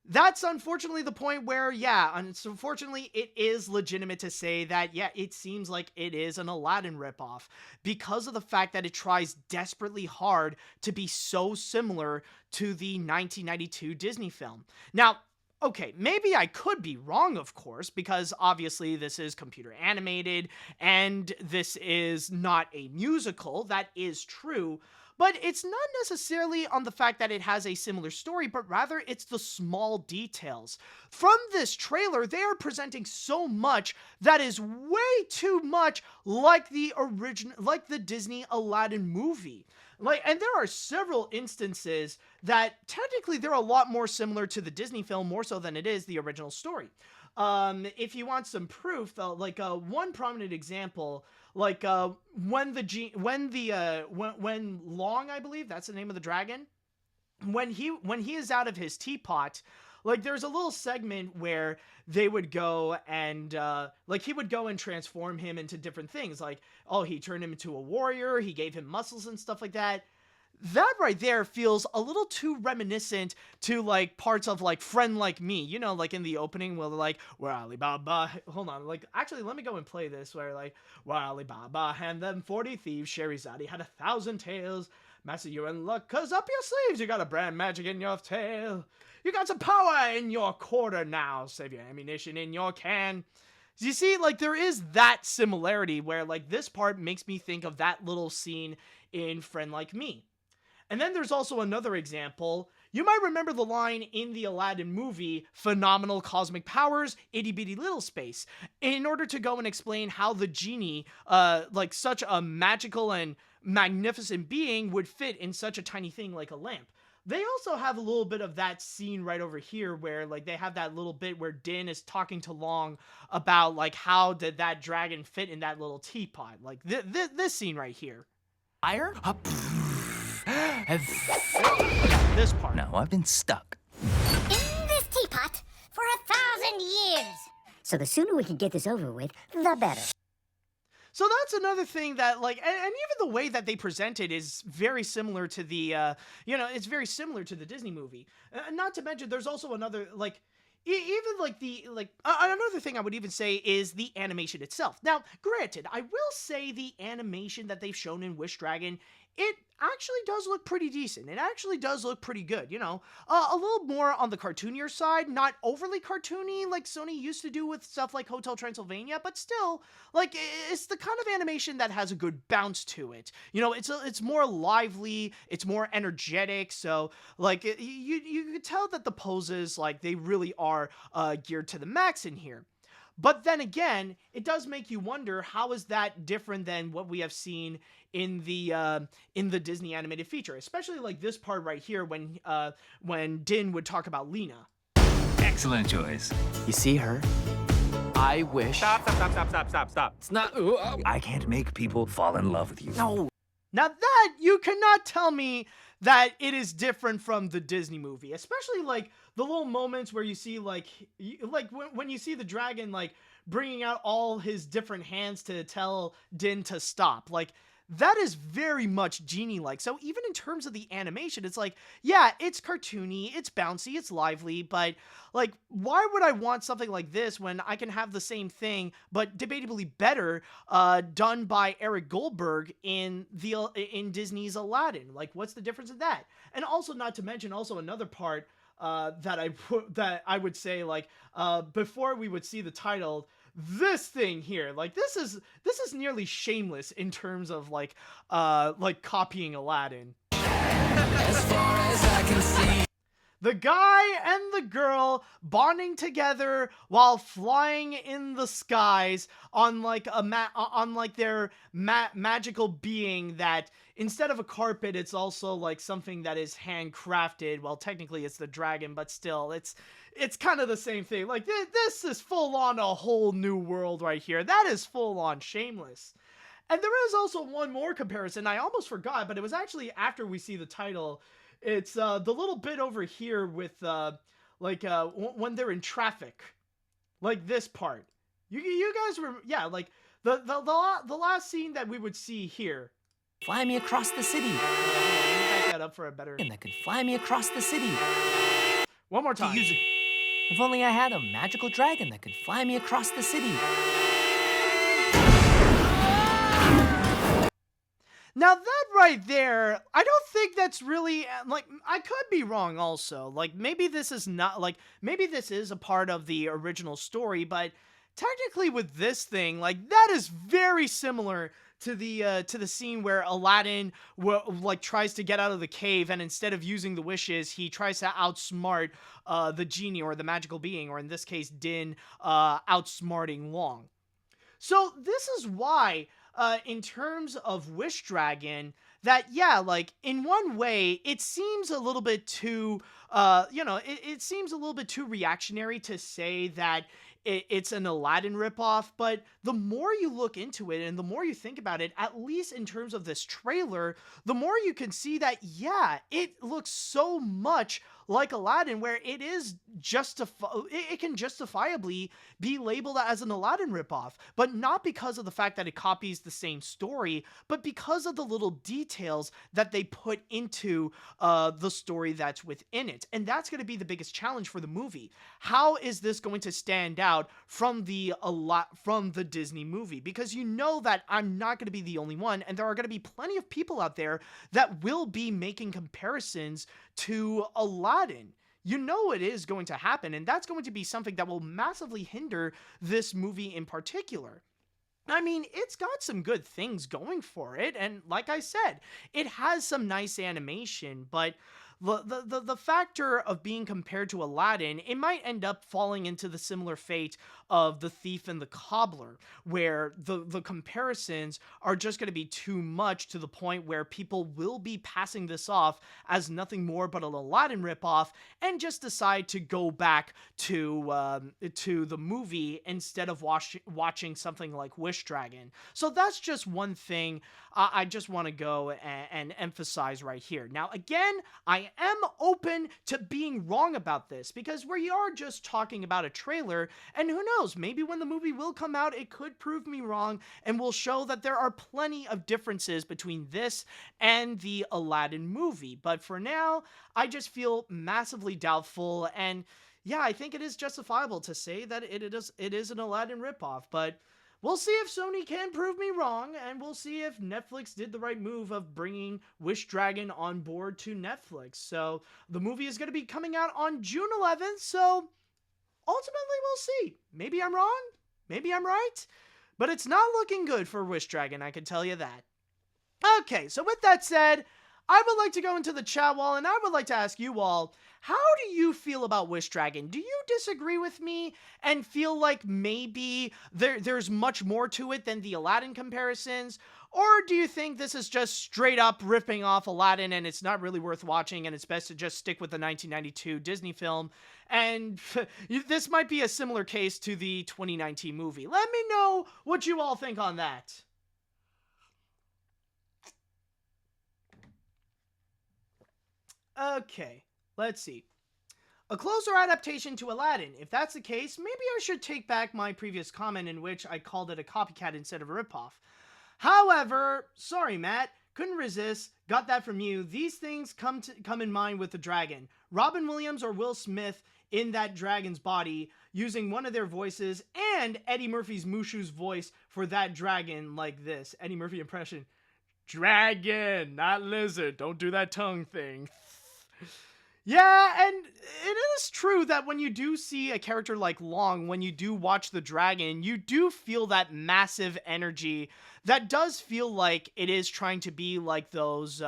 that's unfortunately the point where, yeah, unfortunately, it is legitimate to say that, yeah, it seems like it is an Aladdin ripoff because of the fact that it tries desperately hard to be so similar to the 1992 Disney film. Now, okay, maybe I could be wrong, of course, because obviously this is computer animated and this is not a musical. That is true. But it's not necessarily on the fact that it has a similar story, but rather it's the small details. From this trailer, they are presenting so much that is way too much like the Disney Aladdin movie. And there are several instances that technically they're a lot more similar to the Disney film, more so than it is the original story. If you want some proof, though, like one prominent example, like when Long, I believe that's the name of the dragon, when he is out of his teapot, like there's a little segment where they would go and like he would go and transform him into different things, like, oh, he turned him into a warrior, he gave him muscles and stuff like that. That right there feels a little too reminiscent to, like, parts of, like, Friend Like Me. You know, like, in the opening where they're like, where Alibaba... Hold on, like, actually, let me go and play this, where, like, where Alibaba and them 40 thieves, Sherazade had 1,000 tales. Master, you're in luck, 'cause up your sleeves, you got a brand magic in your tail. You got some power in your quarter now, save your ammunition in your can. You see, like, there is that similarity where, like, this part makes me think of that little scene in Friend Like Me. And then there's also another example. You might remember the line in the Aladdin movie, phenomenal cosmic powers, itty bitty little space, in order to go and explain how the genie, like such a magical and magnificent being, would fit in such a tiny thing like a lamp. They also have a little bit of that scene right over here where, like, they have that little bit where Din is talking to Long about, like, how did that dragon fit in that little teapot. Like, this scene right here. Fire? This part. No, I've been stuck. In this teapot for 1,000 years. So the sooner we can get this over with, the better. So that's another thing that, like, and even the way that they present it is very similar to the, it's very similar to the Disney movie. Not to mention, there's also another, like, even like another thing I would even say is the animation itself. Now, granted, I will say the animation that they've shown in Wish Dragon, it actually does look pretty decent. It actually does look pretty good, you know. A little more on the cartoonier side, not overly cartoony like Sony used to do with stuff like Hotel Transylvania, but still, like, it's the kind of animation that has a good bounce to it. You know, it's more lively, it's more energetic, so, like, you can tell that the poses, like, they really are geared to the max in here. But then again, it does make you wonder, how is that different than what we have seen in the Disney animated feature, especially like this part right here when Din would talk about Lena. Excellent choice. You see her? I wish... Stop. It's not... I can't make people fall in love with you. No. Now that, you cannot tell me that it is different from the Disney movie, especially like the little moments where you see like when you see the dragon like bringing out all his different hands to tell Din to stop. Like, that is very much genie-like. So even in terms of the animation, it's like, yeah, it's cartoony, it's bouncy, it's lively, but like, why would I want something like this when I can have the same thing, but debatably better, done by Eric Goldberg in Disney's Aladdin? Like, what's the difference in that? And also, not to mention, also another part that I would say, like, before we would see the title, this thing here, like, this is nearly shameless in terms of like copying Aladdin. As far as I can see. The guy and the girl bonding together while flying in the skies on like their magical being that instead of a carpet, it's also like something that is handcrafted. Well, technically it's the dragon, but still, it's kind of the same thing. Like, this is full on a whole new world right here. That is full on shameless. And there is also one more comparison. I almost forgot, but it was actually after we see the title. It's the little bit over here with when they're in traffic, like this part. You guys were, yeah, like the last scene that we would see here. Fly me across the city. Let me back that up for a better. And that could fly me across the city. One more time. If only I had a magical dragon that could fly me across the city. Now that right there, I don't think that's really, like, I could be wrong also. Like, maybe this is not, like, maybe this is a part of the original story, but technically with this thing, like, that is very similar to the scene where Aladdin tries to get out of the cave, and instead of using the wishes, he tries to outsmart the genie or the magical being, or in this case, Din, outsmarting Long. So this is why, in terms of Wish Dragon, that, yeah, like, in one way, it seems a little bit too, it seems a little bit too reactionary to say that it's an Aladdin ripoff, but the more you look into it and the more you think about it, at least in terms of this trailer, the more you can see that, yeah, it looks so much like Aladdin, where it is it can justifiably be labeled as an Aladdin ripoff, but not because of the fact that it copies the same story, but because of the little details that they put into the story that's within it. And that's going to be the biggest challenge for the movie. How is this going to stand out from the Disney movie? Because you know that I'm not going to be the only one, and there are going to be plenty of people out there that will be making comparisons to Aladdin. you know it is going to happen, and that's going to be something that will massively hinder this movie in particular. I mean, it's got some good things going for it, and like I said, it has some nice animation, but the factor of being compared to Aladdin, it might end up falling into the similar fate of The Thief and the Cobbler, where the comparisons are just going to be too much to the point where people will be passing this off as nothing more but an Aladdin ripoff and just decide to go back to the movie instead of watching something like Wish Dragon. So that's just one thing I just want to go and emphasize right here. Now, again, I am open to being wrong about this because we are just talking about a trailer, and who knows, maybe when the movie will come out, it could prove me wrong and will show that there are plenty of differences between this and the Aladdin movie. But for now, I just feel massively doubtful, and yeah, I think it is justifiable to say that it is an Aladdin ripoff, but we'll see if Sony can prove me wrong, and we'll see if Netflix did the right move of bringing Wish Dragon on board to Netflix. So the movie is going to be coming out on June 11th, so ultimately we'll see. Maybe I'm wrong, maybe I'm right, but it's not looking good for Wish Dragon, I can tell you that. Okay, so with that said, I would like to go into the chat wall, and I would like to ask you all, how do you feel about Wish Dragon? Do you disagree with me and feel like maybe there's much more to it than the Aladdin comparisons? Or do you think this is just straight up ripping off Aladdin and it's not really worth watching and it's best to just stick with the 1992 Disney film? And this might be a similar case to the 2019 movie. Let me know what you all think on that. Okay, let's see. A closer adaptation to Aladdin. If that's the case, maybe I should take back my previous comment in which I called it a copycat instead of a ripoff. However, sorry Matt, couldn't resist, got that from you. These things come in mind with the dragon. Robin Williams or Will Smith in that dragon's body, using one of their voices, and Eddie Murphy's Mushu's voice for that dragon like this. Eddie Murphy impression. Dragon, not lizard. Don't do that tongue thing. Yeah, and it is true that when you do see a character like Long, when you do watch the dragon, you do feel that massive energy that does feel like it is trying to be like those,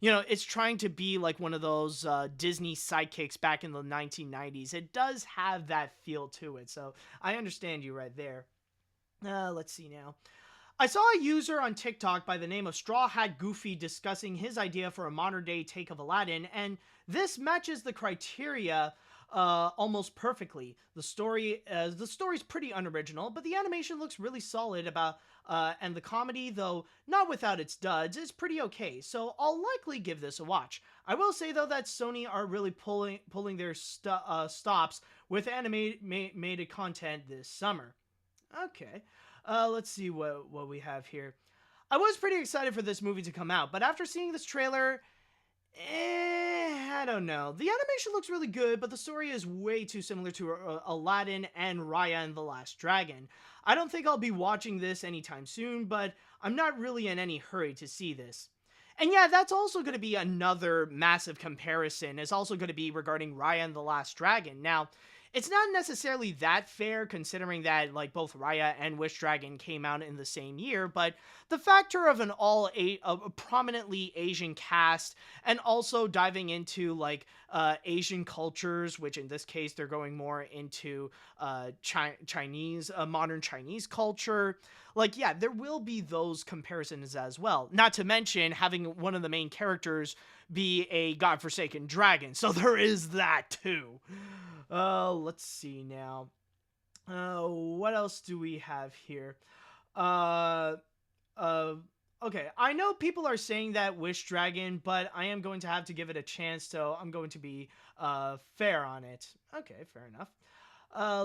it's trying to be like one of those Disney sidekicks back in the 1990s. It does have that feel to it, so I understand you right there. Let's see now. I saw a user on TikTok by the name of Straw Hat Goofy discussing his idea for a modern-day take of Aladdin, and this matches the criteria almost perfectly. The story's pretty unoriginal, but the animation looks really solid and the comedy, though not without its duds, is pretty okay, so I'll likely give this a watch. I will say, though, that Sony are really pulling their stops with animated content this summer. Okay. Let's see what we have here. I was pretty excited for this movie to come out, but after seeing this trailer, I don't know. The animation looks really good, but the story is way too similar to Aladdin and Raya and the Last Dragon. I don't think I'll be watching this anytime soon, but I'm not really in any hurry to see this. And yeah, that's also going to be another massive comparison. It's also going to be regarding Raya and the Last Dragon. Now, it's not necessarily that fair considering that like both Raya and Wish Dragon came out in the same year, but the factor of a prominently Asian cast and also diving into like Asian cultures, which in this case they're going more into Chinese, modern Chinese culture. Like, yeah, there will be those comparisons as well. Not to mention having one of the main characters be a godforsaken dragon. So there is that too. Let's see now. What else do we have here? Okay, I know people are saying that Wish Dragon, but I am going to have to give it a chance, so I'm going to be fair on it. Okay, fair enough.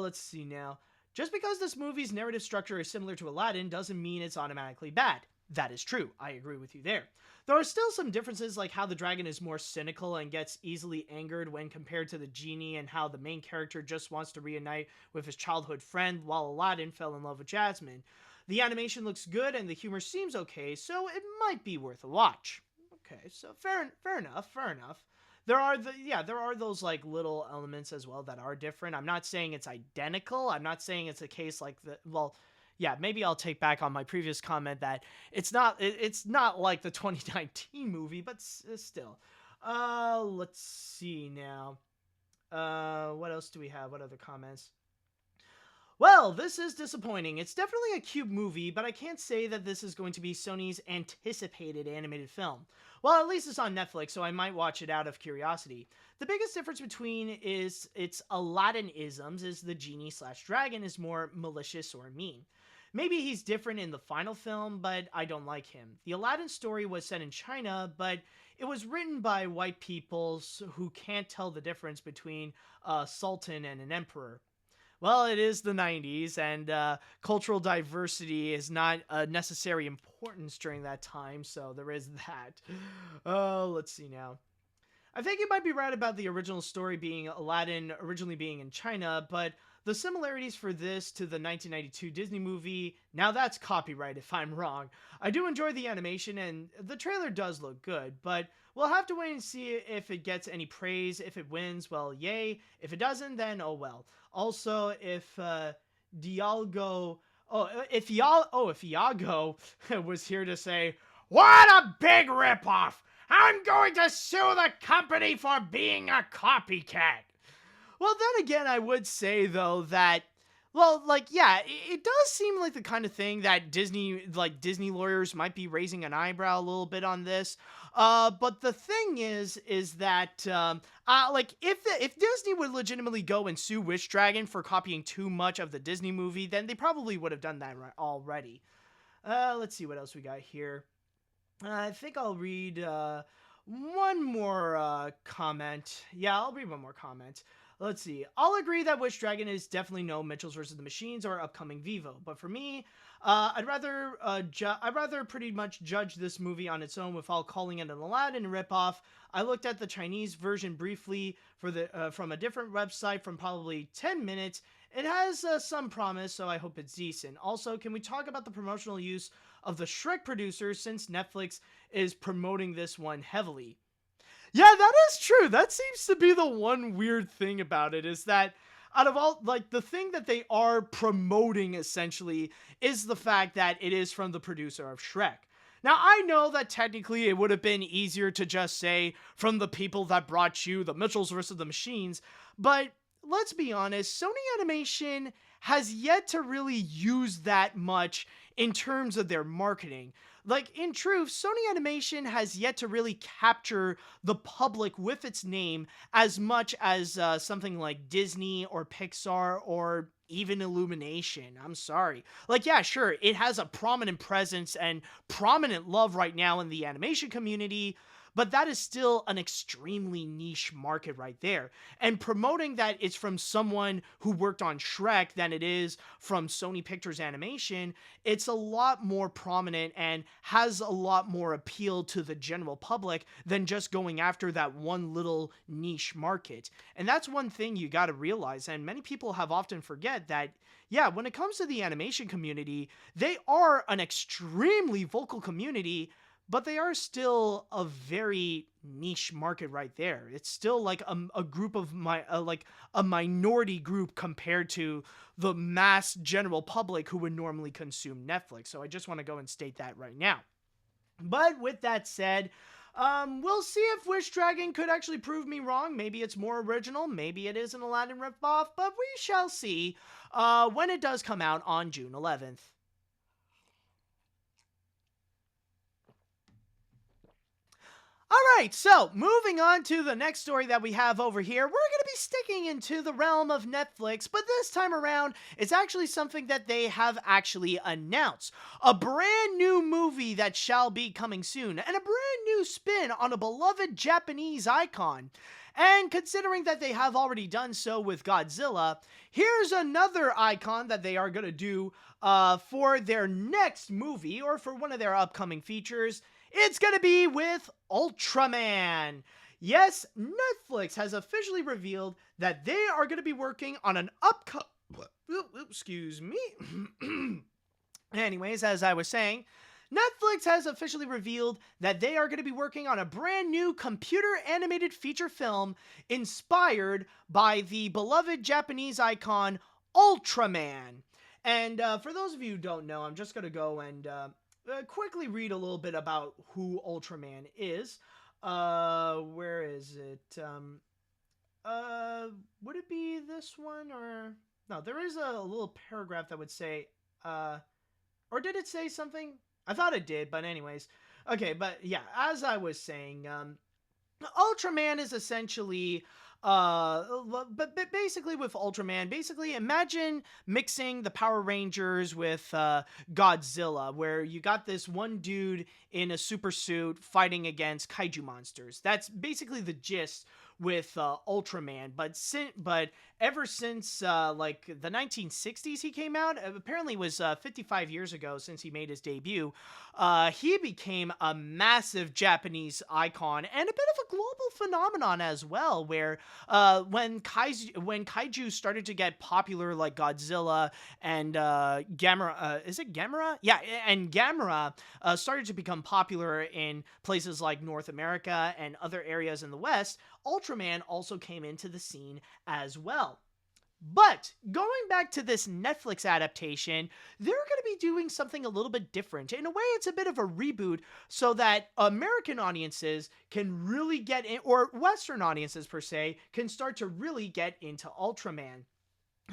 Let's see now. Just because this movie's narrative structure is similar to Aladdin doesn't mean it's automatically bad. That is true. I agree with you there. There are still some differences, like how the dragon is more cynical and gets easily angered when compared to the genie, and how the main character just wants to reunite with his childhood friend while Aladdin fell in love with Jasmine. The animation looks good and the humor seems okay, so it might be worth a watch. Okay, so fair enough. there are those like little elements as well that are different. I'm not saying it's identical. I'm not saying it's a case like maybe I'll take back on my previous comment that it's not like the 2019 movie, but still. Let's see now. What else do we have? What other comments? Well, this is disappointing. It's definitely a cute movie, but I can't say that this is going to be Sony's anticipated animated film. Well, at least it's on Netflix, so I might watch it out of curiosity. The biggest difference between its Aladdin-isms is the genie/dragon is more malicious or mean. Maybe he's different in the final film, but I don't like him. The Aladdin story was set in China, but it was written by white people who can't tell the difference between a sultan and an emperor. Well, it is the 90s, and cultural diversity is not a necessary importance during that time, so there is that. Let's see now. I think you might be right about the original story being Aladdin originally being in China, but the similarities for this to the 1992 Disney movie, now that's copyright if I'm wrong. I do enjoy the animation, and the trailer does look good, but we'll have to wait and see if it gets any praise. If it wins, well, yay. If it doesn't, then oh well. Also, if Iago was here to say, "What a big ripoff! I'm going to sue the company for being a copycat." Well, then again, I would say, though, that, well, like, yeah, it does seem like the kind of thing that Disney lawyers might be raising an eyebrow a little bit on this. But the thing is that, if Disney would legitimately go and sue Wish Dragon for copying too much of the Disney movie, then they probably would have done that already. Let's see what else we got here. I think I'll read one more comment. Yeah, I'll read one more comment. Let's see. I'll agree that Wish Dragon is definitely no Mitchells vs. the Machines or upcoming Vivo, but for me, I'd rather pretty much judge this movie on its own without calling it an Aladdin ripoff. I looked at the Chinese version briefly from a different website from probably 10 minutes. It has some promise, so I hope it's decent. Also, can we talk about the promotional use of the Shrek producers since Netflix is promoting this one heavily? Yeah, that is true. That seems to be the one weird thing about it, is that out of all, like, the thing that they are promoting essentially is the fact that it is from the producer of Shrek. Now, I know that technically it would have been easier to just say from the people that brought you the Mitchells vs. the Machines, but let's be honest, Sony Animation has yet to really use that much in terms of their marketing. Like, in truth, Sony Animation has yet to really capture the public with its name as much as something like Disney or Pixar or even Illumination. I'm sorry. Like, yeah, sure, it has a prominent presence and prominent love right now in the animation community, but that is still an extremely niche market right there. And promoting that it's from someone who worked on Shrek than it is from Sony Pictures Animation, it's a lot more prominent and has a lot more appeal to the general public than just going after that one little niche market. And that's one thing you gotta realize, and many people have often forget that, yeah, when it comes to the animation community, they are an extremely vocal community, but they are still a very niche market right there. It's still like a group of a minority group compared to the mass general public who would normally consume Netflix. So I just want to go and state that right now. But with that said, we'll see if Wish Dragon could actually prove me wrong. Maybe it's more original. Maybe it is an Aladdin ripoff. But we shall see when it does come out on June 11th. Alright, so moving on to the next story that we have over here, we're going to be sticking into the realm of Netflix, but this time around, it's actually something that they have actually announced. A brand new movie that shall be coming soon, and a brand new spin on a beloved Japanese icon. And considering that they have already done so with Godzilla, here's another icon that they are going to do for their next movie, or for one of their upcoming features. It's going to be with Ultraman. Yes, Netflix has officially revealed that they are going to be working on an Anyways, as I was saying, Netflix has officially revealed that they are going to be working on a brand new computer animated feature film inspired by the beloved Japanese icon Ultraman. And for those of you who don't know, I'm just going to go and quickly read a little bit about who Ultraman is. Where is it? Would it be this one or... No, there is a little paragraph that would say, or did it say something? I thought it did, but anyways. Okay, but yeah, as I was saying, Ultraman is essentially, but basically with Ultraman, basically imagine mixing the Power Rangers with Godzilla, where you got this one dude in a super suit fighting against kaiju monsters. That's basically the gist with Ultraman, but ever since like the 1960s he came out, apparently it was 55 years ago since he made his debut, he became a massive Japanese icon and a bit of a global phenomenon as well, where when kaiju started to get popular, like Godzilla and Gamera, is it Gamera? Yeah, and Gamera started to become popular in places like North America and other areas in the West, Ultraman also came into the scene as well. But going back to this Netflix adaptation, they're going to be doing something a little bit different. In a way, it's a bit of a reboot so that American audiences can really get in, or Western audiences per se, can start to really get into Ultraman.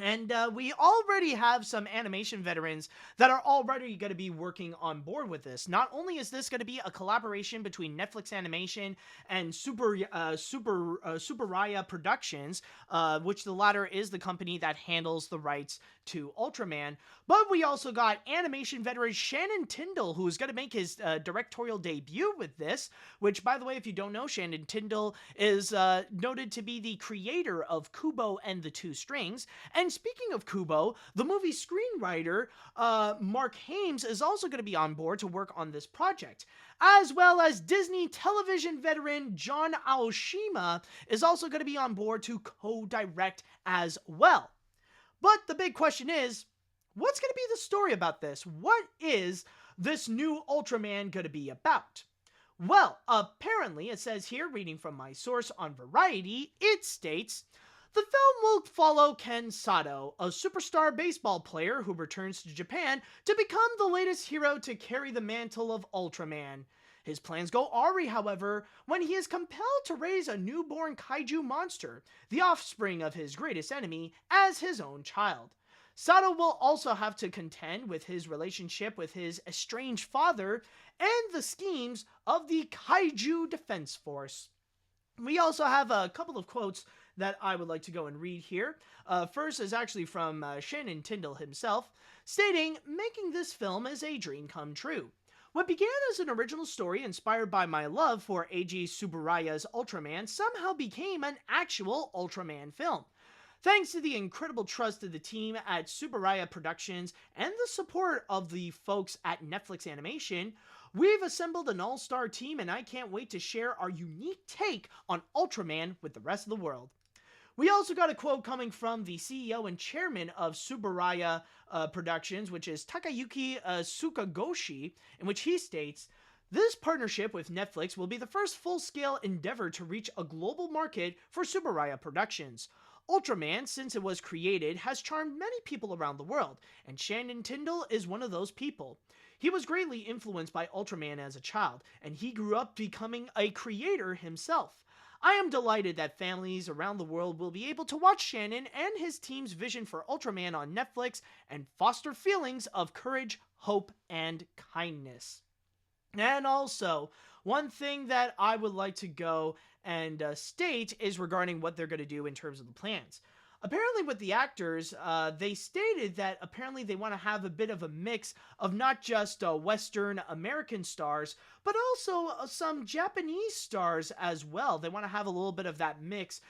And we already have some animation veterans that are already going to be working on board with this. Not only is this going to be a collaboration between Netflix Animation and Tsuburaya Productions, which the latter is the company that handles the rights to Ultraman, but we also got animation veteran Shannon Tyndall, who is going to make his directorial debut with this, which, by the way, if you don't know, Shannon Tyndall is noted to be the creator of Kubo and the Two Strings. And speaking of Kubo, the movie screenwriter Mark Hames is also going to be on board to work on this project, as well as Disney television veteran John Aoshima is also going to be on board to co-direct as well. But the big question is, what's going to be the story about this? What is this new Ultraman going to be about? Well, apparently, it says here, reading from my source on Variety, it states, the film will follow Ken Sato, a superstar baseball player who returns to Japan to become the latest hero to carry the mantle of Ultraman. His plans go awry, however, when he is compelled to raise a newborn kaiju monster, the offspring of his greatest enemy, as his own child. Sato will also have to contend with his relationship with his estranged father and the schemes of the Kaiju Defense Force. We also have a couple of quotes that I would like to go and read here. First is actually from Shannon Tyndall himself, stating, making this film is a dream come true. What began as an original story inspired by my love for Eiji Tsuburaya's Ultraman somehow became an actual Ultraman film. Thanks to the incredible trust of the team at Tsuburaya Productions and the support of the folks at Netflix Animation, we've assembled an all-star team and I can't wait to share our unique take on Ultraman with the rest of the world. We also got a quote coming from the CEO and chairman of Tsuburaya Productions, which is Takayuki Sukagoshi, in which he states, this partnership with Netflix will be the first full-scale endeavor to reach a global market for Tsuburaya Productions. Ultraman, since it was created, has charmed many people around the world, and Shannon Tyndall is one of those people. He was greatly influenced by Ultraman as a child, and he grew up becoming a creator himself. I am delighted that families around the world will be able to watch Shannon and his team's vision for Ultraman on Netflix and foster feelings of courage, hope, and kindness. And also, one thing that I would like to go and state is regarding what they're going to do in terms of the plans. Apparently with the actors, they stated that apparently they want to have a bit of a mix of not just Western American stars, but also some Japanese stars as well. They want to have a little bit of that mix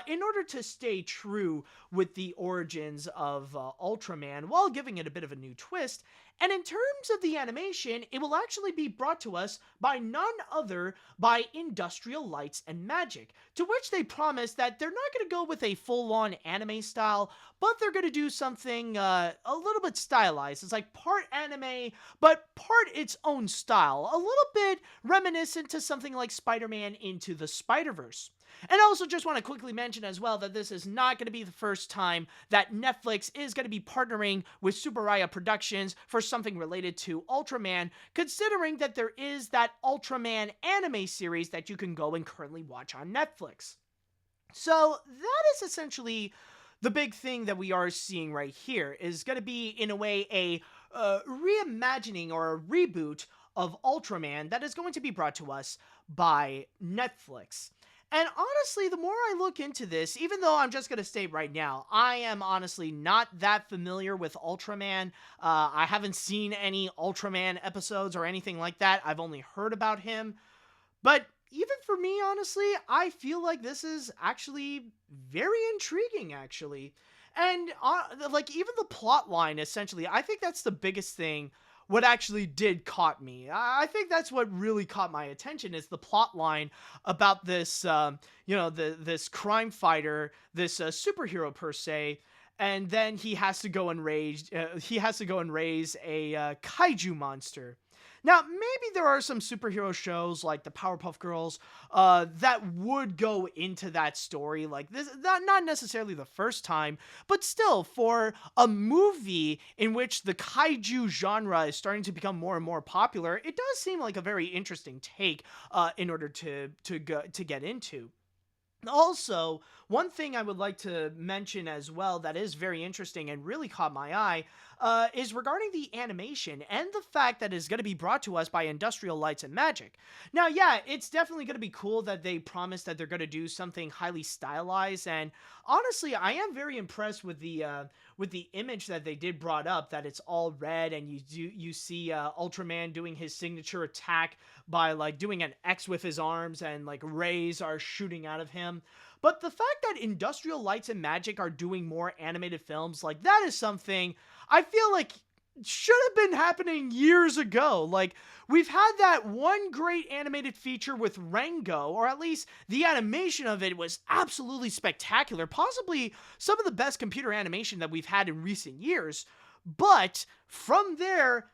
in order to stay true with the origins of Ultraman while giving it a bit of a new twist. And in terms of the animation, it will actually be brought to us by none other by Industrial Lights and Magic, to which they promise that they're not going to go with a full-on anime style, but they're going to do something a little bit stylized. It's like part anime, but part its own style, a little bit reminiscent to something like Spider-Man Into the Spider-Verse. And I also just want to quickly mention as well that this is not going to be the first time that Netflix is going to be partnering with Tsuburaya Productions for something related to Ultraman, considering that there is that Ultraman anime series that you can go and currently watch on Netflix. So that is essentially the big thing that we are seeing right here, is going to be, in a way, a reimagining or a reboot of Ultraman that is going to be brought to us by Netflix. And honestly, the more I look into this, even though I'm just going to state right now, I am honestly not that familiar with Ultraman. I haven't seen any Ultraman episodes or anything like that. I've only heard about him. But even for me, honestly, I feel like this is actually very intriguing, actually. And like, even the plot line, essentially, I think that's the biggest thing what actually did caught me. I think that's what really caught my attention, is the plot line about this, this crime fighter, this superhero per se, and then he has to go and raise a kaiju monster. Now, maybe there are some superhero shows like the Powerpuff Girls that would go into that story like this. Not necessarily the first time, but still, for a movie in which the kaiju genre is starting to become more and more popular, it does seem like a very interesting take in order to get into. Also, one thing I would like to mention as well that is very interesting and really caught my eye is regarding the animation and the fact that it's going to be brought to us by Industrial Lights and Magic. Now, yeah, it's definitely going to be cool that they promise that they're going to do something highly stylized, and honestly, I am very impressed with the image that they did brought up, that it's all red, and you see Ultraman doing his signature attack by like doing an X with his arms, and like rays are shooting out of him. But the fact that Industrial Lights and Magic are doing more animated films, like, that is something I feel like should have been happening years ago. Like, we've had that one great animated feature with Rango, or at least the animation of it was absolutely spectacular, possibly some of the best computer animation that we've had in recent years. But from there,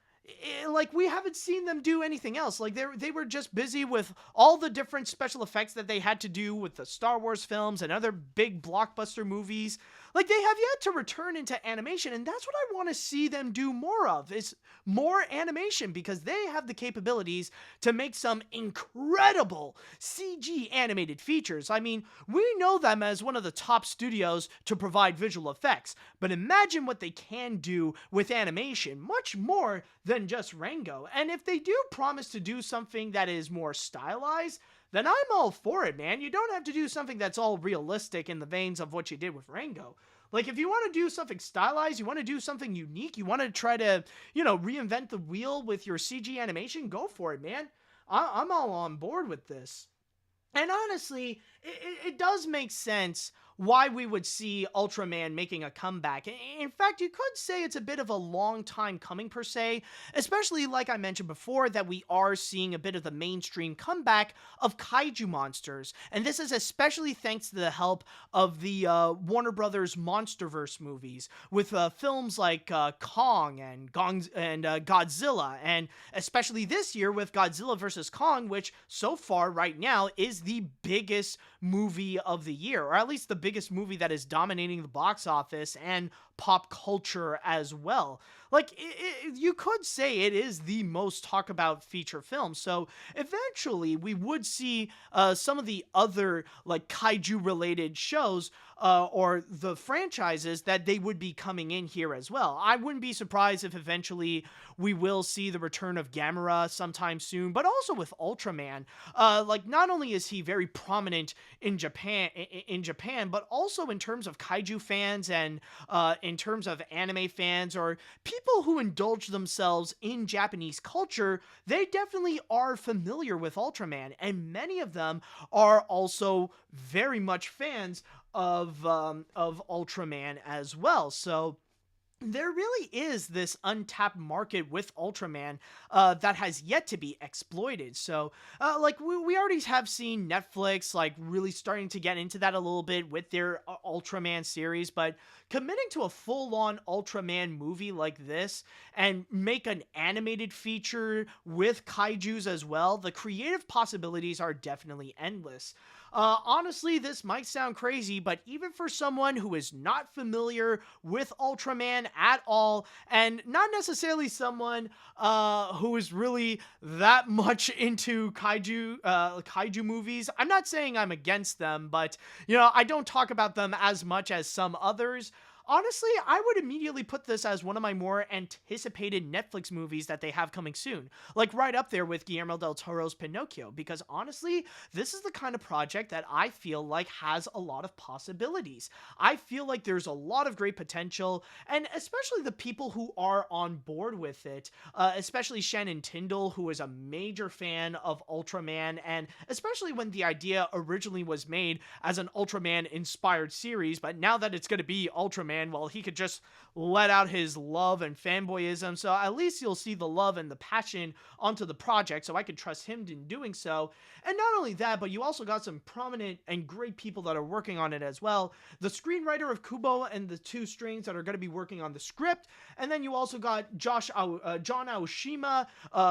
like, we haven't seen them do anything else. Like, they were just busy with all the different special effects that they had to do with the Star Wars films and other big blockbuster movies. Like, they have yet to return into animation, and that's what I want to see them do more of, is more animation, because they have the capabilities to make some incredible CG animated features. I mean, we know them as one of the top studios to provide visual effects, but imagine what they can do with animation, much more than just Rango. And if they do promise to do something that is more stylized, then I'm all for it, man. You don't have to do something that's all realistic in the veins of what you did with Rango. Like, if you want to do something stylized, you want to do something unique, you want to try to, reinvent the wheel with your CG animation, go for it, man. I'm all on board with this. And honestly, it does make sense why we would see Ultraman making a comeback. In fact, you could say it's a bit of a long time coming per se, especially like I mentioned before, that we are seeing a bit of the mainstream comeback of kaiju monsters. And this is especially thanks to the help of the Warner Brothers Monsterverse movies, with films like Kong and Godzilla, and especially this year with Godzilla vs. Kong, which so far right now is the biggest movie of the year, or at least the biggest movie that is dominating the box office and pop culture as well. Like, you could say it is the most talked about feature film. So eventually we would see some of the other like kaiju related shows or the franchises that they would be coming in here as well. I wouldn't be surprised if eventually we will see the return of Gamera sometime soon, but also with Ultraman. Like, not only is he very prominent in Japan, but also in terms of kaiju fans and in terms of anime fans or people who indulge themselves in Japanese culture, they definitely are familiar with Ultraman, and many of them are also very much fans of Ultraman as well. So there really is this untapped market with Ultraman that has yet to be exploited. So, like, we already have seen Netflix, like, really starting to get into that a little bit with their Ultraman series, but committing to a full-on Ultraman movie like this and make an animated feature with kaijus as well, the creative possibilities are definitely endless. Honestly, this might sound crazy, but even for someone who is not familiar with Ultraman at all, and not necessarily someone who is really that much into kaiju movies, I'm not saying I'm against them, but, you know, I don't talk about them as much as some others. Honestly, I would immediately put this as one of my more anticipated Netflix movies that they have coming soon. Like right up there with Guillermo del Toro's Pinocchio, because honestly, this is the kind of project that I feel like has a lot of possibilities. I feel like there's a lot of great potential, and especially the people who are on board with it, especially Shannon Tyndall, who is a major fan of Ultraman, and especially when the idea originally was made as an Ultraman-inspired series, but now that it's going to be Ultraman, well, he could just let out his love and fanboyism, so at least you'll see the love and the passion onto the project, so I can trust him in doing so. And not only that, but you also got some prominent and great people that are working on it as well. The screenwriter of Kubo and the Two Strings that are going to be working on the script, and then you also got John Aoshima,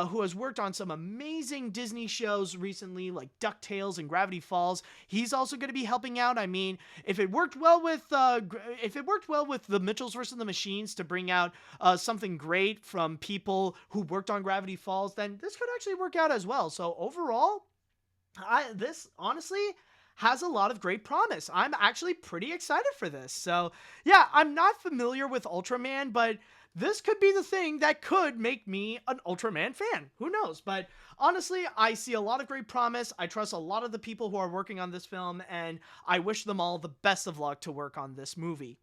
who has worked on some amazing Disney shows recently, like DuckTales and Gravity Falls. He's also going to be helping out. I mean, if it worked well with the Mitchells vs. the Machines to bring out something great from people who worked on Gravity Falls, then this could actually work out as well. So overall, this honestly has a lot of great promise. I'm actually pretty excited for this. So yeah, I'm not familiar with Ultraman, but this could be the thing that could make me an Ultraman fan. Who knows? But honestly, I see a lot of great promise. I trust a lot of the people who are working on this film, and I wish them all the best of luck to work on this movie.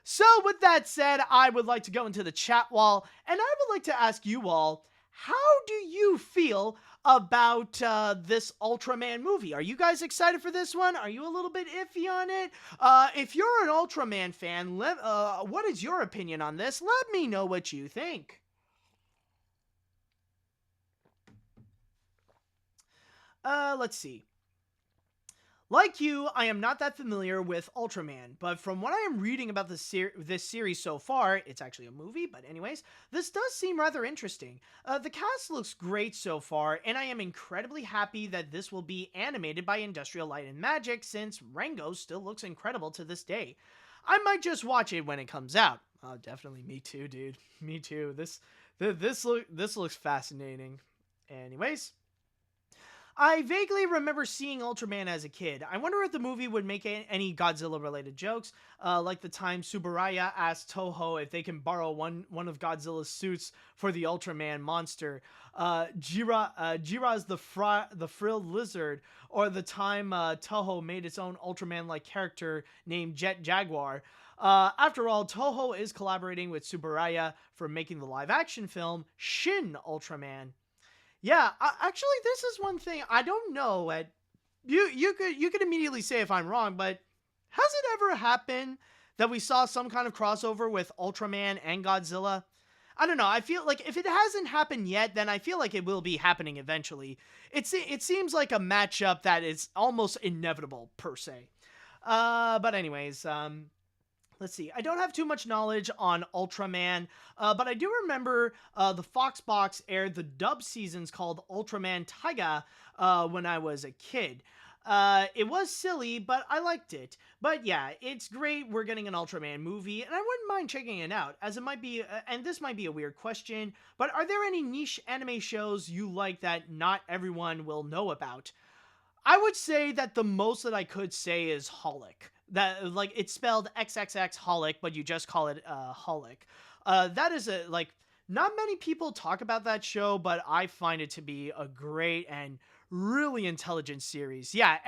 So with that said, I would like to go into the chat wall, and I would like to ask you all, how do you feel about this Ultraman movie? Are you guys excited for this one? Are you a little bit iffy on it? If you're an Ultraman fan, what is your opinion on this? Let me know what you think. Let's see. Like you, I am not that familiar with Ultraman, but from what I am reading about this series so far, it's actually a movie, but anyways, this does seem rather interesting. The cast looks great so far, and I am incredibly happy that this will be animated by Industrial Light and Magic, since Rango still looks incredible to this day. I might just watch it when it comes out. Oh, definitely, me too, dude. Me too. This looks fascinating. Anyways, I vaguely remember seeing Ultraman as a kid. I wonder if the movie would make any Godzilla-related jokes, like the time Tsuburaya asked Toho if they can borrow one of Godzilla's suits for the Ultraman monster. Jira's the frilled lizard, or the time Toho made its own Ultraman-like character named Jet Jaguar. After all, Toho is collaborating with Tsuburaya for making the live-action film Shin Ultraman. Yeah, actually, this is one thing I don't know. You could immediately say if I'm wrong, but has it ever happened that we saw some kind of crossover with Ultraman and Godzilla? I don't know. I feel like if it hasn't happened yet, then I feel like it will be happening eventually. It seems like a matchup that is almost inevitable per se. But anyways, let's see. I don't have too much knowledge on Ultraman, but I do remember the Fox Box aired the dub seasons called Ultraman Taiga when I was a kid. It was silly, but I liked it. But yeah, it's great we're getting an Ultraman movie, and I wouldn't mind checking it out, as it might be, and this might be a weird question, but are there any niche anime shows you like that not everyone will know about? I would say that the most that I could say is Holic. That, like, it's spelled XXX Holic, but you just call it Holic. That is not many people talk about that show, but I find it to be a great and really intelligent series. Yeah,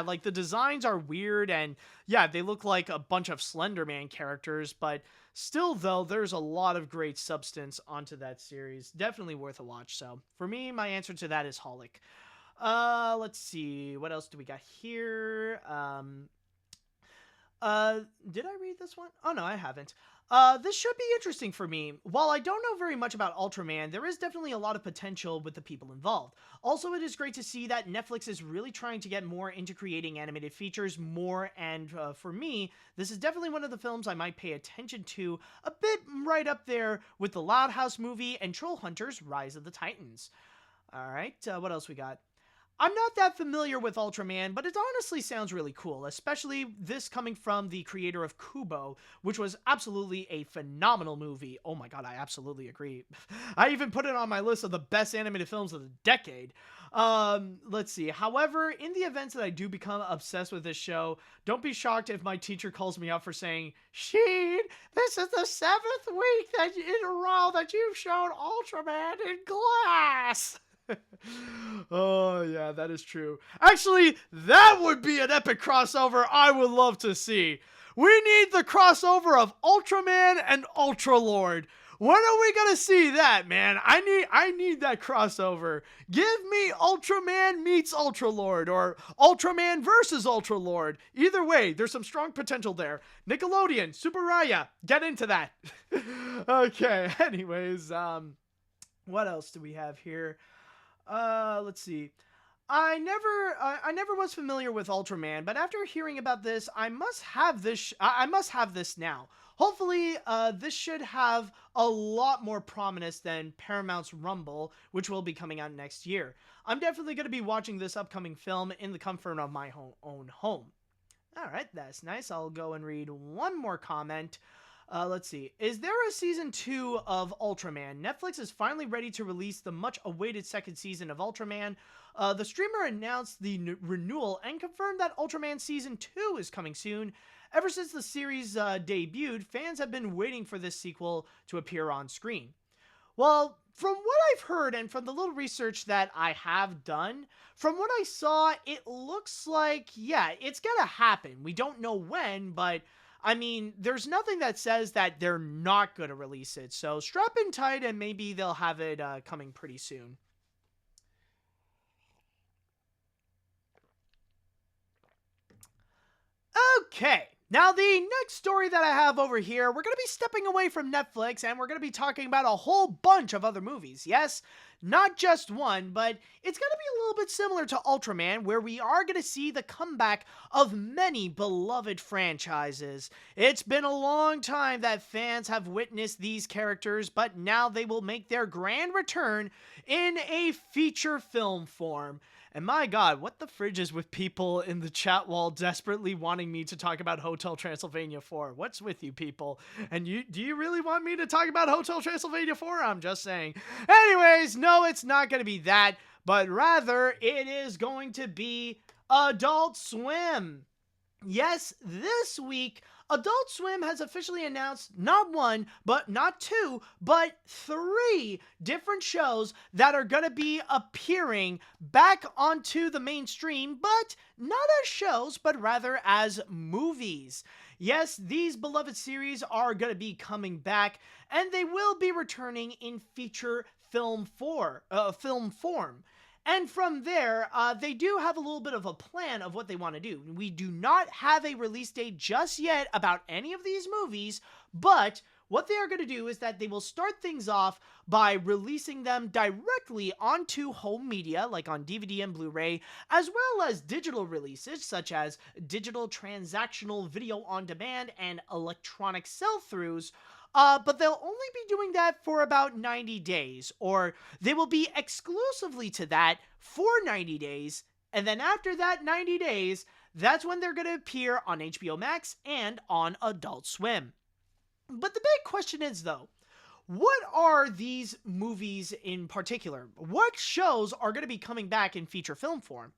like the designs are weird, and yeah, they look like a bunch of Slender Man characters, but still though, there's a lot of great substance onto that series. Definitely worth a watch. So for me, my answer to that is Holic. Let's see, what else do we got here? Did I read this one? Oh no, I haven't. This should be interesting for me. While I don't know very much about Ultraman, there is definitely a lot of potential with the people involved. Also, it is great to see that Netflix is really trying to get more into creating animated features more, and for me, this is definitely one of the films I might pay attention to, a bit right up there with the Loud House movie and Troll Hunters Rise of the Titans. Alright, what else we got? I'm not that familiar with Ultraman, but it honestly sounds really cool, especially this coming from the creator of Kubo, which was absolutely a phenomenal movie. Oh my god, I absolutely agree. I even put it on my list of the best animated films of the decade. Let's see. However, in the events that I do become obsessed with this show, don't be shocked if my teacher calls me out for saying, "Sheen, this is the 7th week in a row that you've shown Ultraman in class." Oh, yeah, that is true. Actually, that would be an epic crossover I would love to see. We need the crossover of Ultraman and Ultralord. When are we gonna see that, man? I need that crossover. Give me Ultraman meets Ultralord, or Ultraman versus Ultralord. Either way, there's some strong potential there. Nickelodeon, Super Raya, get into that. Okay, anyways, what else do we have here? Let's see. I never was familiar with Ultraman, but after hearing about this, I must have this. I must have this now. Hopefully, this should have a lot more prominence than Paramount's Rumble, which will be coming out next year. I'm definitely going to be watching this upcoming film in the comfort of my own home. All right, that's nice. I'll go and read one more comment. Let's see. Is there a season 2 of Ultraman? Netflix is finally ready to release the much-awaited second season of Ultraman. The streamer announced the renewal and confirmed that Ultraman Season 2 is coming soon. Ever since the series debuted, fans have been waiting for this sequel to appear on screen. Well, from what I've heard and from the little research that I have done, from what I saw, it looks like, yeah, it's gonna happen. We don't know when, but I mean, there's nothing that says that they're not going to release it. So strap in tight and maybe they'll have it coming pretty soon. Okay. Now, the next story that I have over here, we're going to be stepping away from Netflix and we're going to be talking about a whole bunch of other movies. Yes, not just one, but it's going to be a little bit similar to Ultraman, where we are going to see the comeback of many beloved franchises. It's been a long time that fans have witnessed these characters, but now they will make their grand return in a feature film form. And my god, what the fridge is with people in the chat wall desperately wanting me to talk about Hotel Transylvania 4? What's with you people? And do you really want me to talk about Hotel Transylvania 4? I'm just saying. Anyways, no, it's not going to be that, but rather it is going to be Adult Swim. Yes, this week, Adult Swim has officially announced not one, but not two, but 3 different shows that are going to be appearing back onto the mainstream, but not as shows, but rather as movies. Yes, these beloved series are going to be coming back, and they will be returning in feature film form. And from there, they do have a little bit of a plan of what they want to do. We do not have a release date just yet about any of these movies, but what they are going to do is that they will start things off by releasing them directly onto home media, like on DVD and Blu-ray, as well as digital releases, such as digital transactional video on demand and electronic sell-throughs. But they'll only be doing that for about 90 days, or they will be exclusively to that for 90 days, and then after that 90 days, that's when they're going to appear on HBO Max and on Adult Swim. But the big question is, though, what are these movies in particular? What shows are going to be coming back in feature film form?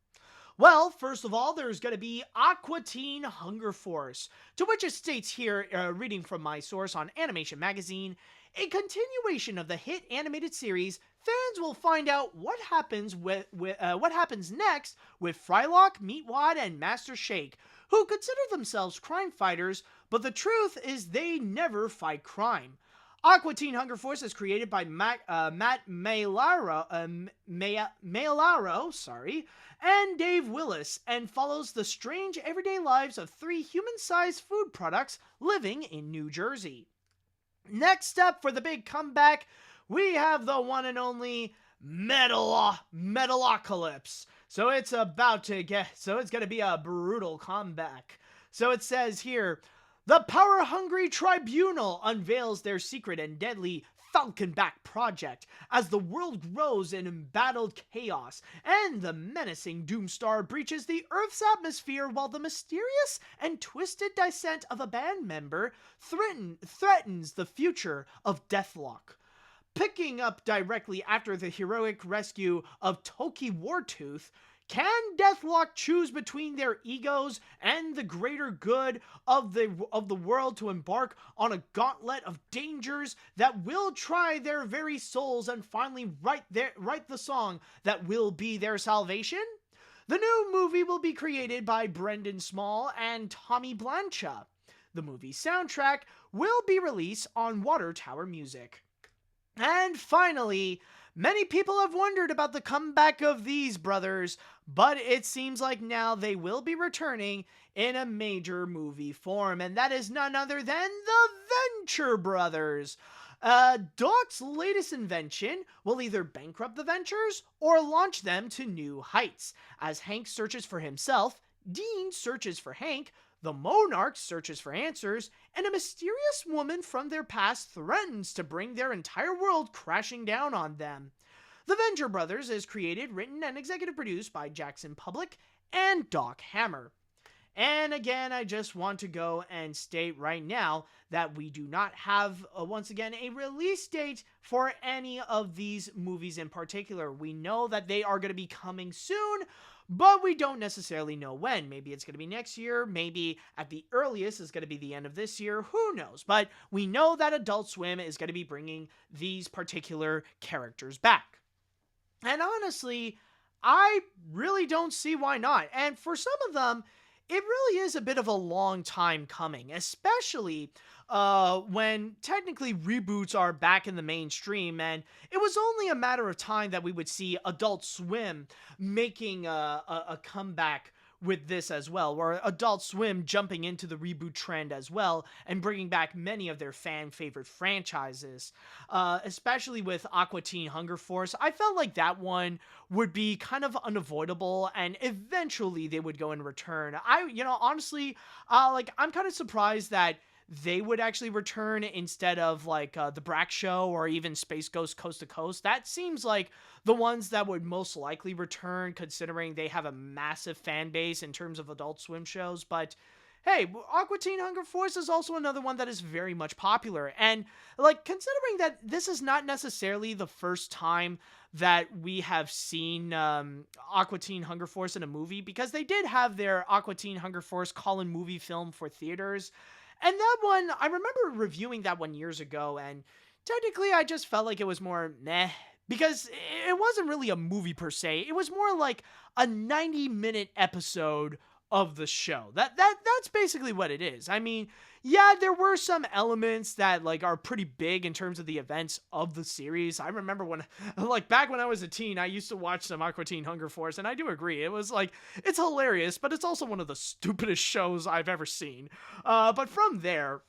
Well, first of all, there's going to be Aqua Teen Hunger Force, to which it states here, reading from my source on Animation Magazine, a continuation of the hit animated series. Fans will find out what happens what happens next with Frylock, Meatwad, and Master Shake, who consider themselves crime fighters, but the truth is they never fight crime. Aqua Teen Hunger Force is created by Matt Mailaro, and Dave Willis, and follows the strange everyday lives of 3 human-sized food products living in New Jersey. Next up for the big comeback, we have the one and only Metalocalypse. So it's going to be a brutal comeback. So it says here, the power-hungry tribunal unveils their secret and deadly Falconback project as the world grows in embattled chaos and the menacing Doomstar breaches the Earth's atmosphere while the mysterious and twisted descent of a band member threatens the future of Deathlock. Picking up directly after the heroic rescue of Toki Wartooth, can Deathlock choose between their egos and the greater good of the world to embark on a gauntlet of dangers that will try their very souls and finally write the song that will be their salvation? The new movie will be created by Brendan Small and Tommy Blancha. The movie soundtrack will be released on Water Tower Music. And finally, many people have wondered about the comeback of these brothers, but it seems like now they will be returning in a major movie form, and that is none other than the Venture Brothers. Doc's latest invention will either bankrupt the Ventures or launch them to new heights. As Hank searches for himself, Dean searches for Hank, the Monarch searches for answers, and a mysterious woman from their past threatens to bring their entire world crashing down on them. The Venture Brothers is created, written, and executive produced by Jackson Public and Doc Hammer. And again, I just want to go and state right now that we do not have, once again, a release date for any of these movies in particular. We know that they are going to be coming soon, but we don't necessarily know when. Maybe it's going to be next year. Maybe at the earliest it's going to be the end of this year. Who knows? But we know that Adult Swim is going to be bringing these particular characters back. And honestly, I really don't see why not. And for some of them, it really is a bit of a long time coming, especially when technically reboots are back in the mainstream, and it was only a matter of time that we would see Adult Swim making a comeback with this as well, or Adult Swim jumping into the reboot trend as well and bringing back many of their fan favorite franchises, especially with Aqua Teen Hunger Force. I felt like that one would be kind of unavoidable, and eventually they would go and return. Honestly, I'm kind of surprised that they would actually return instead of the Brack Show or even Space Ghost Coast to Coast. That seems like the ones that would most likely return, considering they have a massive fan base in terms of Adult Swim shows. But hey, Aqua Teen Hunger Force is also another one that is very much popular. And considering that this is not necessarily the first time that we have seen Aqua Teen Hunger Force in a movie, because they did have their Aqua Teen Hunger Force call-in movie film for theaters. And that one, I remember reviewing that one years ago, and technically I just felt like it was more meh, because it wasn't really a movie per se. It was more like a 90-minute episode of the show. That's basically what it is. I mean, yeah, there were some elements that are pretty big in terms of the events of the series. I remember when back when I was a teen, I used to watch some Aqua Teen Hunger Force, and I do agree, it was it's hilarious, but it's also one of the stupidest shows I've ever seen. But from there,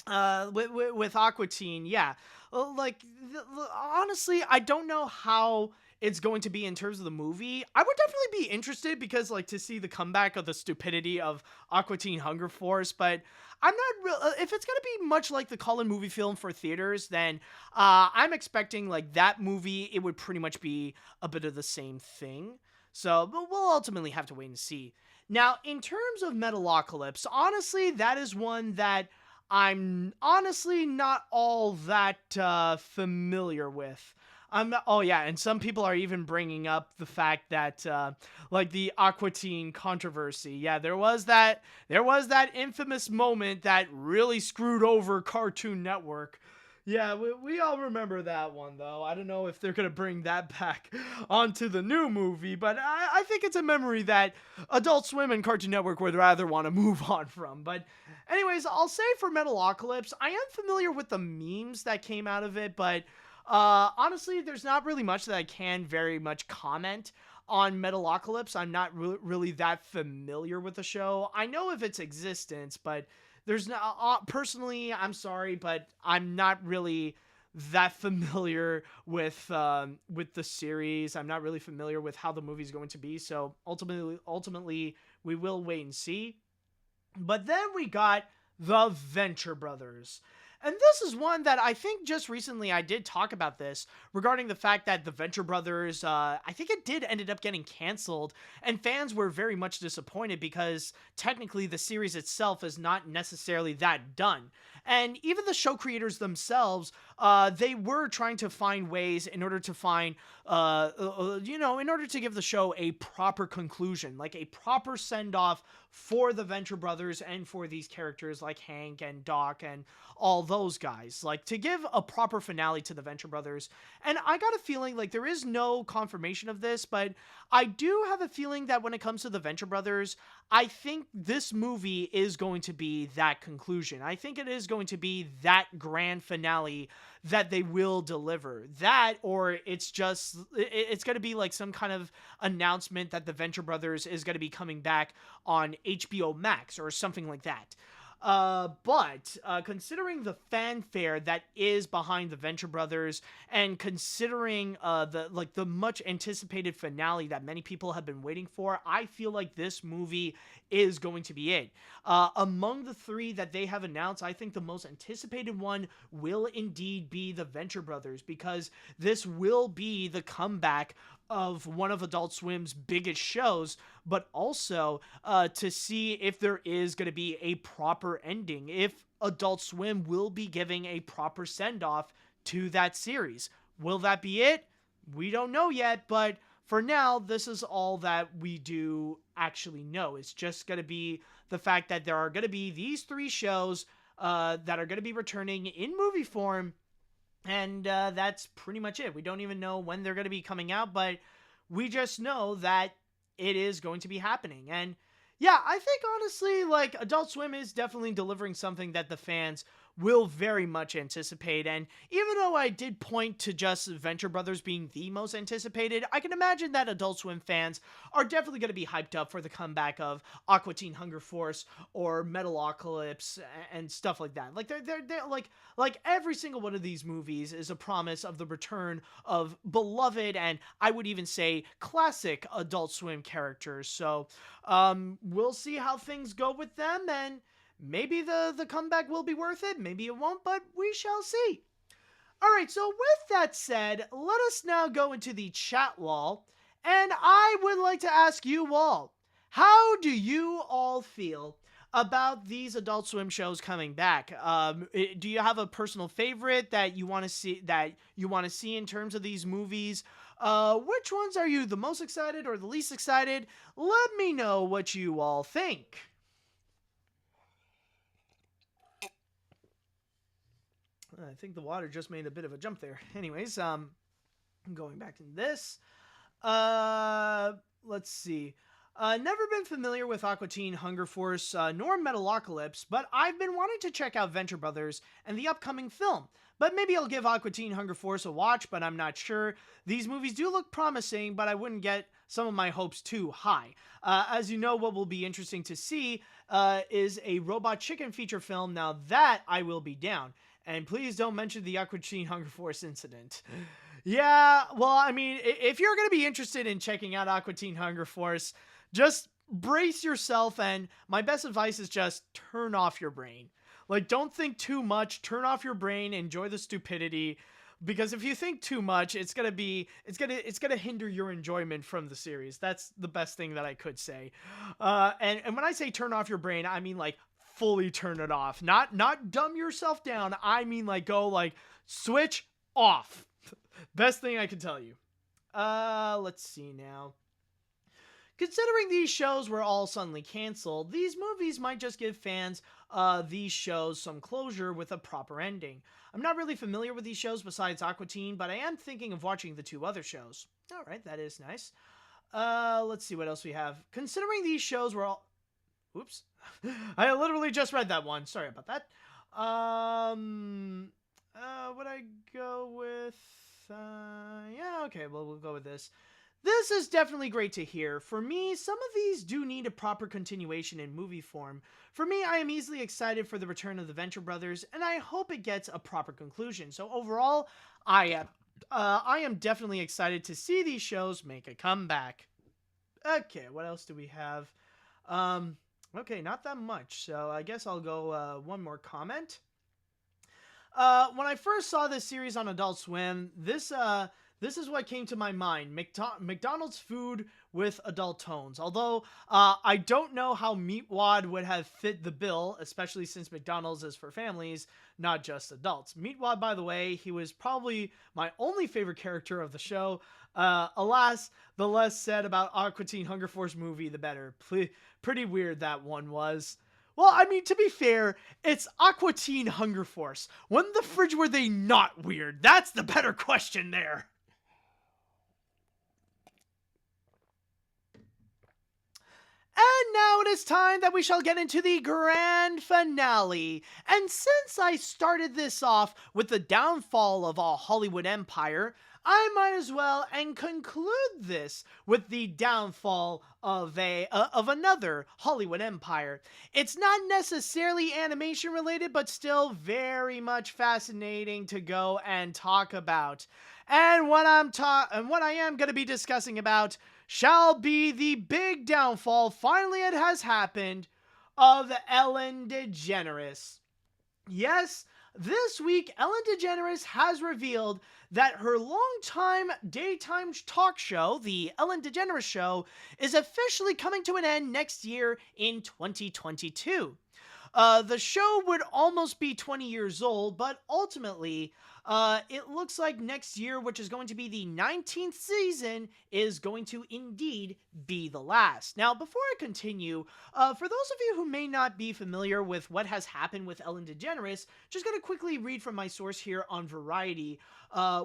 with Aqua Teen, yeah, honestly, I don't know how it's going to be in terms of the movie. I would definitely be interested, because to see the comeback of the stupidity of Aqua Teen Hunger Force, but I'm not real. If it's going to be much like the call-in movie film for theaters, then I'm expecting that movie, it would pretty much be a bit of the same thing. So we'll ultimately have to wait and see. Now, in terms of Metalocalypse, honestly, that is one that I'm honestly not all that familiar with. And some people are even bringing up the fact that, the Aqua Teen controversy. Yeah, there was that infamous moment that really screwed over Cartoon Network. Yeah, we all remember that one, though. I don't know if they're going to bring that back onto the new movie, but I think it's a memory that Adult Swim and Cartoon Network would rather want to move on from. But anyways, I'll say for Metalocalypse, I am familiar with the memes that came out of it, but honestly, there's not really much that I can very much comment on Metalocalypse. I'm not really that familiar with the show. I know of its existence, but there's no, personally, I'm sorry, but I'm not really that familiar with the series. I'm not really familiar with how the movie's going to be. So ultimately, we will wait and see. But then we got the Venture Brothers. And this is one that I think just recently I did talk about this regarding the fact that the Venture Brothers, I think it ended up getting canceled, and fans were very much disappointed because technically the series itself is not necessarily that done. And even the show creators themselves, they were trying to find ways in order to find, in order to give the show a proper conclusion, like a proper send-off for the Venture Brothers and for these characters like Hank and Doc and all those guys, like to give a proper finale to the Venture Brothers. And I got a feeling, like, there is no confirmation of this, but I do have a feeling that when it comes to the Venture Brothers, I think this movie is going to be that conclusion. I think it is going to be that grand finale that they will deliver. That, or it's going to be like some kind of announcement that the Venture Brothers is going to be coming back on HBO Max or something like that. But considering the fanfare that is behind the Venture Brothers, and considering the much anticipated finale that many people have been waiting for, I feel like this movie is going to be it. Among the three that they have announced, I think the most anticipated one will indeed be the Venture Brothers, because this will be the comeback of one of Adult Swim's biggest shows, but also to see if there is going to be a proper ending, if Adult Swim will be giving a proper send-off to that series. Will that be it? We don't know yet, but for now, this is all that we do actually know. It's just going to be the fact that there are going to be these three shows that are going to be returning in movie form. And that's pretty much it. We don't even know when they're going to be coming out, but we just know that it is going to be happening. And yeah, I think honestly, like, Adult Swim is definitely delivering something that the fans will very much anticipate. And even though I did point to just Venture Brothers being the most anticipated, I can imagine that Adult Swim fans are definitely going to be hyped up for the comeback of Aqua Teen Hunger Force or Metalocaypse and stuff like that. Like they're like every single one of these movies is a promise of the return of beloved, and I would even say classic Adult Swim characters. So we'll see how things go with them, and maybe the comeback will be worth it, maybe it won't, but we shall see. Alright, so with that said, let us now go into the chat wall, and I would like to ask you all, how do you all feel about these Adult Swim shows coming back? Do you have a personal favorite that you want to see in terms of these movies? Which ones are you the most excited or the least excited? Let me know what you all think. I think the water just made a bit of a jump there. Anyways, going back to this. Let's see. Never been familiar with Aqua Teen Hunger Force nor Metalocalypse, but I've been wanting to check out Venture Brothers and the upcoming film. But maybe I'll give Aqua Teen Hunger Force a watch, but I'm not sure. These movies do look promising, but I wouldn't get some of my hopes too high. As you know, what will be interesting to see is a Robot Chicken feature film. Now that I will be down. And please don't mention the Aqua Teen Hunger Force incident. Yeah, well, I mean, if you're going to be interested in checking out Aqua Teen Hunger Force, just brace yourself, and my best advice is just turn off your brain. Like, don't think too much, turn off your brain, enjoy the stupidity, because if you think too much, it's going to hinder your enjoyment from the series. That's the best thing that I could say. And when I say turn off your brain, I mean, like, fully turn it off. Not dumb yourself down. I mean, like, go, like, switch off. Best thing I can tell you. Let's see now. Considering these shows were all suddenly canceled, these movies might just give fans these shows some closure with a proper ending. I'm not really familiar with these shows besides Aqua Teen, but I am thinking of watching the two other shows. Alright, that is nice. Let's see what else we have. Considering these shows were all... Oops. I literally just read that one. Sorry about that. Would I go with... yeah, okay, well, we'll go with this. This is definitely great to hear. For me, some of these do need a proper continuation in movie form. For me, I am easily excited for the return of the Venture Brothers, and I hope it gets a proper conclusion. So overall, I am definitely excited to see these shows make a comeback. Okay, what else do we have? Okay, not that much, so I guess I'll go one more comment. When I first saw this series on Adult Swim, this is what came to my mind. McDonald's food with adult tones. Although, I don't know how Meatwad would have fit the bill, especially since McDonald's is for families, not just adults. Meatwad, by the way, he was probably my only favorite character of the show. Alas, the less said about Aqua Teen Hunger Force movie, the better. Pretty weird that one was. Well, I mean, to be fair, it's Aqua Teen Hunger Force. When the fridge were they not weird? That's the better question there. And now it is time that we shall get into the grand finale. And since I started this off with the downfall of a Hollywood empire, I might as well and conclude this with the downfall of another Hollywood empire. It's not necessarily animation related, but still very much fascinating to go and talk about. And what I am going to be discussing about shall be the big downfall, finally it has happened, of Ellen DeGeneres. Yes, this week Ellen DeGeneres has revealed that her longtime daytime talk show, the Ellen DeGeneres Show, is officially coming to an end next year in 2022. The show would almost be 20 years old, but ultimately, it looks like next year, which is going to be the 19th season, is going to indeed be the last. Now, before I continue, for those of you who may not be familiar with what has happened with Ellen DeGeneres, just going to quickly read from my source here on Variety,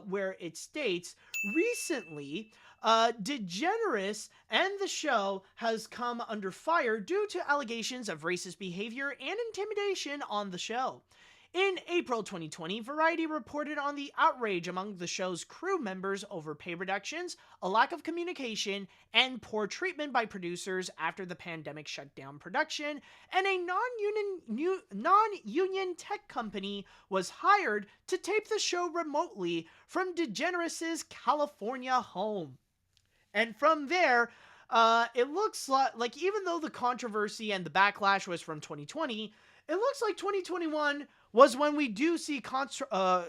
where it states, recently, DeGeneres and the show has come under fire due to allegations of racist behavior and intimidation on the show. In April 2020, Variety reported on the outrage among the show's crew members over pay reductions, a lack of communication, and poor treatment by producers after the pandemic shut down production, and a non-union tech company was hired to tape the show remotely from DeGeneres' California home. And from there, it looks like even though the controversy and the backlash was from 2020, it looks like 2021 was when we do see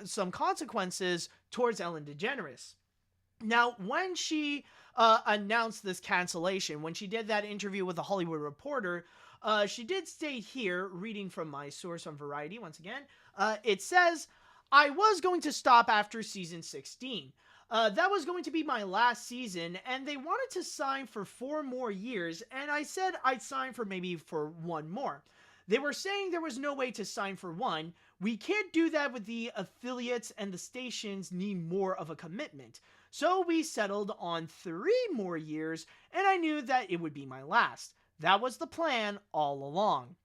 some consequences towards Ellen DeGeneres. Now, when she announced this cancellation, when she did that interview with The Hollywood Reporter, she did state here, reading from my source on Variety once again, it says, "I was going to stop after season 16. That was going to be my last season, and they wanted to sign for 4 more years, and I said I'd sign for maybe for 1 more. They were saying there was no way to sign for 1. We can't do that with the affiliates, and the stations need more of a commitment. So we settled on 3 more years, and I knew that it would be my last. That was the plan all along."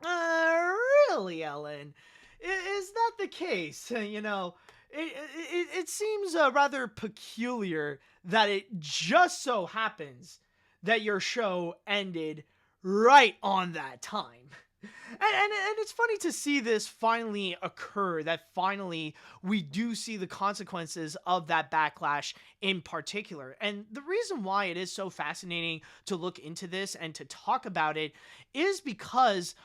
Really, Ellen? Is that the case? You know, it seems rather peculiar that it just so happens that your show ended right on that time. And it's funny to see this finally occur, that finally we do see the consequences of that backlash in particular. And the reason why it is so fascinating to look into this and to talk about it is because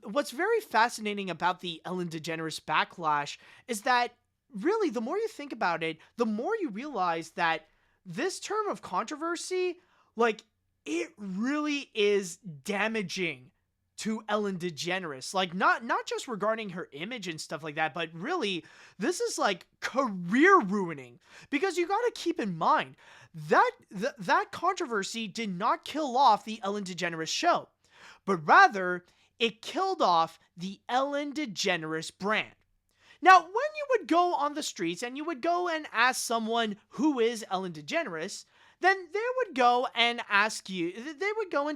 what's very fascinating about the Ellen DeGeneres backlash is that really, the more you think about it, the more you realize that this term of controversy, like, it really is damaging to Ellen DeGeneres. Like, not just regarding her image and stuff like that, but really, this is like career ruining. Because you gotta keep in mind, that controversy did not kill off the Ellen DeGeneres Show, but rather, it killed off the Ellen DeGeneres brand. Now, when you would go on the streets and you would go and ask someone who is Ellen DeGeneres, then they would go and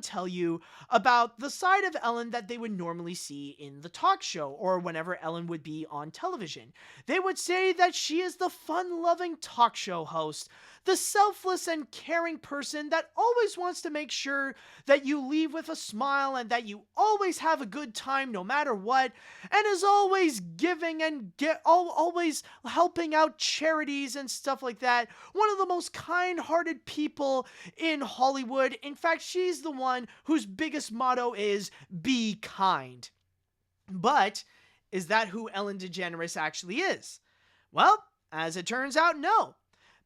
tell you about the side of Ellen that they would normally see in the talk show or whenever Ellen would be on television. They would say that she is the fun-loving talk show host, the selfless and caring person that always wants to make sure that you leave with a smile and that you always have a good time no matter what, and is always giving and always helping out charities and stuff like that. One of the most kind-hearted people in Hollywood. In fact, she's the one whose biggest motto is be kind. But is that who Ellen DeGeneres actually is? Well, as it turns out, no.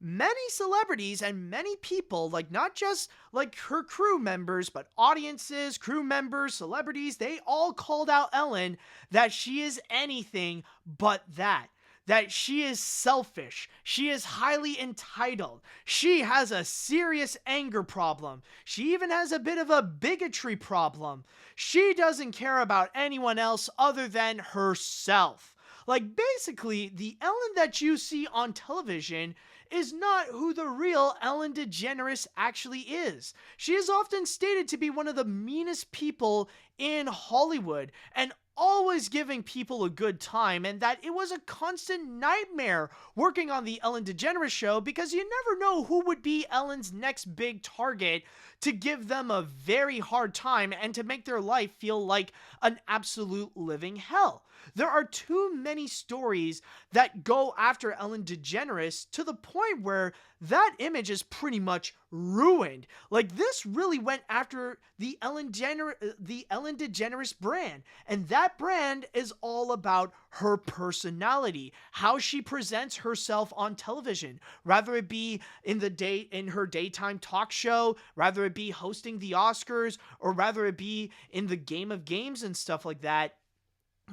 Many celebrities and many people, like not just like her crew members, but audiences, crew members, celebrities, they all called out Ellen that she is anything but that. That she is selfish, she is highly entitled, she has a serious anger problem, she even has a bit of a bigotry problem. She doesn't care about anyone else other than herself. Like, basically, the Ellen that you see on television is not who the real Ellen DeGeneres actually is. She is often stated to be one of the meanest people in Hollywood and always giving people a good time, and that it was a constant nightmare working on the Ellen DeGeneres Show because you never know who would be Ellen's next big target to give them a very hard time and to make their life feel like an absolute living hell. There are too many stories that go after Ellen DeGeneres to the point where that image is pretty much ruined. Like, this really went after the Ellen DeGeneres brand, and that brand is all about her personality, how she presents herself on television, rather it be in her daytime talk show, rather it be hosting the Oscars, or rather it be in the Game of Games and stuff like that.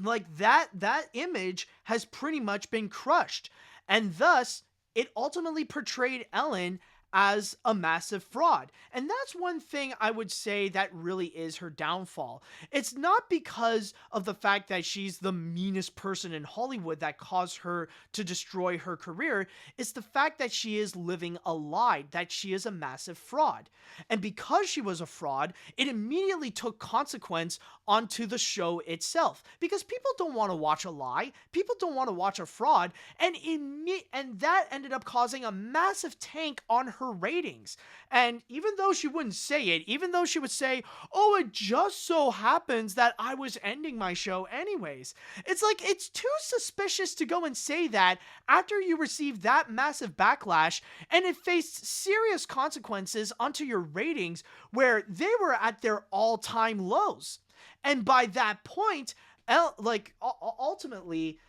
Like, that image has pretty much been crushed, and thus it ultimately portrayed Ellen as a massive fraud. And that's one thing I would say that really is her downfall. It's not because of the fact that she's the meanest person in Hollywood that caused her to destroy her career. It's the fact that she is living a lie, that she is a massive fraud. And because she was a fraud, it immediately took consequence onto the show itself. Because people don't want to watch a lie, people don't want to watch a fraud, and that ended up causing a massive tank on her ratings. And even though she wouldn't say it, even though she would say, oh, it just so happens that I was ending my show anyways, it's like, it's too suspicious to go and say that after you received that massive backlash and it faced serious consequences onto your ratings where they were at their all-time lows. And by that point, ultimately,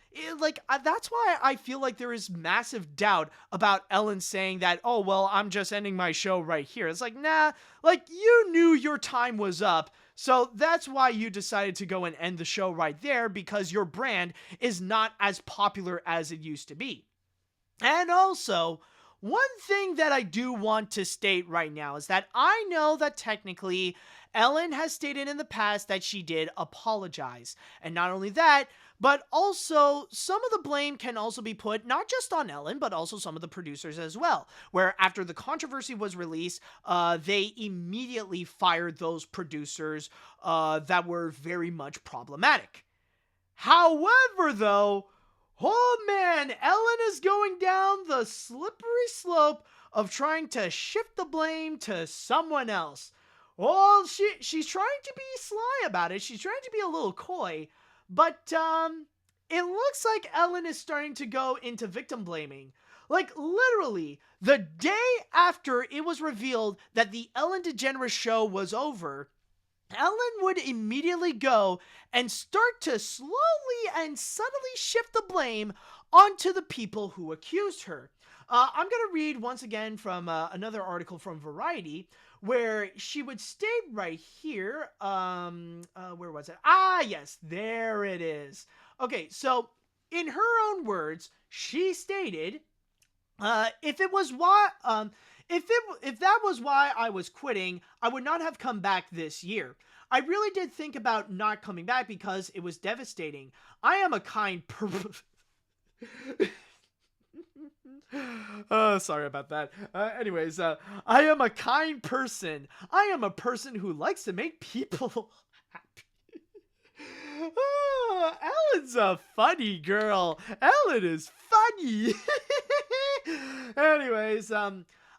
that's why I feel like there is massive doubt about Ellen saying that, oh, well, I'm just ending my show right here. It's like, nah, like, you knew your time was up, so that's why you decided to go and end the show right there, because your brand is not as popular as it used to be. And also, one thing that I do want to state right now is that I know that technically Ellen has stated in the past that she did apologize. And not only that, but also some of the blame can also be put not just on Ellen, but also some of the producers as well, where after the controversy was released, they immediately fired those producers that were very much problematic. However, though, oh man, Ellen is going down the slippery slope of trying to shift the blame to someone else. Well, she's trying to be sly about it. She's trying to be a little coy. But it looks like Ellen is starting to go into victim blaming. Like, literally, the day after it was revealed that the Ellen DeGeneres Show was over, Ellen would immediately go and start to slowly and subtly shift the blame onto the people who accused her. I'm going to read once again from another article from Variety, where she would state right here, where was it? Ah, yes, there it is. Okay, so in her own words, she stated, if that was why I was quitting, I would not have come back this year. I really did think about not coming back because it was devastating. I am a kind sorry about that. Anyways, I am a kind person. I am a person who likes to make people happy. Ellen's a funny girl. Ellen is funny. Anyways,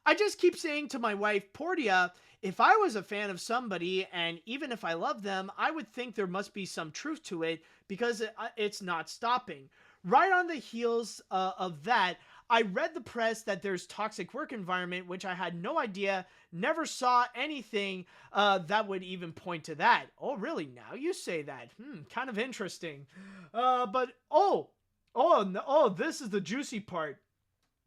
I just keep saying to my wife, Portia, if I was a fan of somebody, and even if I love them, I would think there must be some truth to it, because it's not stopping. Right on the heels of that, I read the press that there's toxic work environment, which I had no idea, never saw anything that would even point to that. Oh, really? Now you say that. Kind of interesting. But this is the juicy part.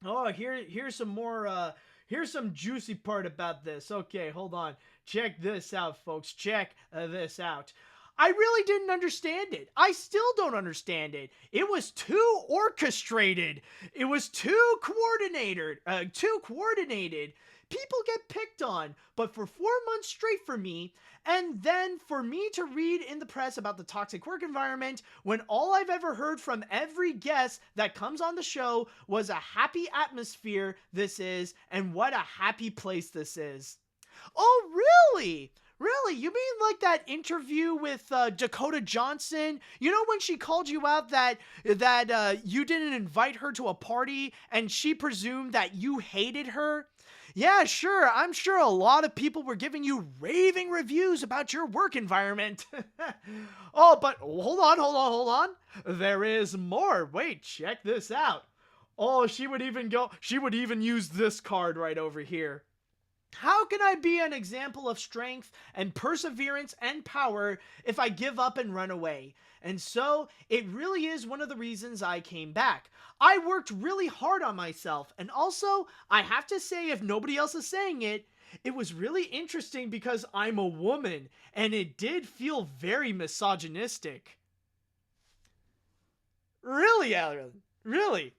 Oh, here's some more, here's some juicy part about this. Okay, hold on. Check this out, folks. Check this out. I really didn't understand it. I still don't understand it. It was too orchestrated. It was too coordinated. People get picked on, but for 4 months straight for me, and then for me to read in the press about the toxic work environment when all I've ever heard from every guest that comes on the show was a happy atmosphere this is, and what a happy place this is. Oh, really? Really? You mean like that interview with Dakota Johnson? You know, when she called you out that you didn't invite her to a party and she presumed that you hated her? Yeah, sure. I'm sure a lot of people were giving you raving reviews about your work environment. Oh, but hold on. There is more. Wait, check this out. Oh, she would even use this card right over here. How can I be an example of strength and perseverance and power if I give up and run away? And so, it really is one of the reasons I came back. I worked really hard on myself, and also, I have to say, if nobody else is saying it, it was really interesting because I'm a woman, and it did feel very misogynistic. Really, Ellen? Really?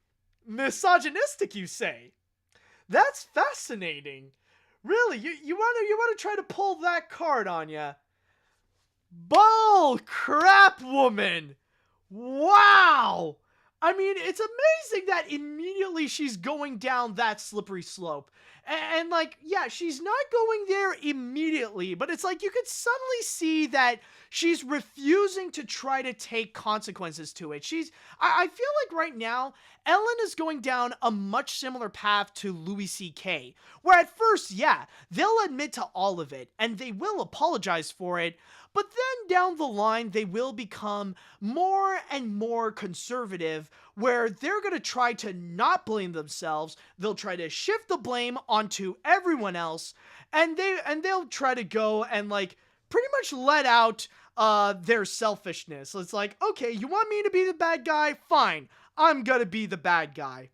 Misogynistic, you say? That's fascinating. Really, you want to try to pull that card on ya? Bull crap, woman! Wow! I mean, it's amazing that immediately she's going down that slippery slope. And like, yeah, she's not going there immediately, but it's like you could suddenly see that she's refusing to try to take consequences to it. I feel like right now, Ellen is going down a much similar path to Louis C.K., where at first, yeah, they'll admit to all of it, and they will apologize for it, but then down the line, they will become more and more conservative, where they're going to try to not blame themselves. They'll try to shift the blame onto everyone else, and they'll try to go and like pretty much let out their selfishness. So it's like, okay, you want me to be the bad guy? Fine, I'm gonna be the bad guy.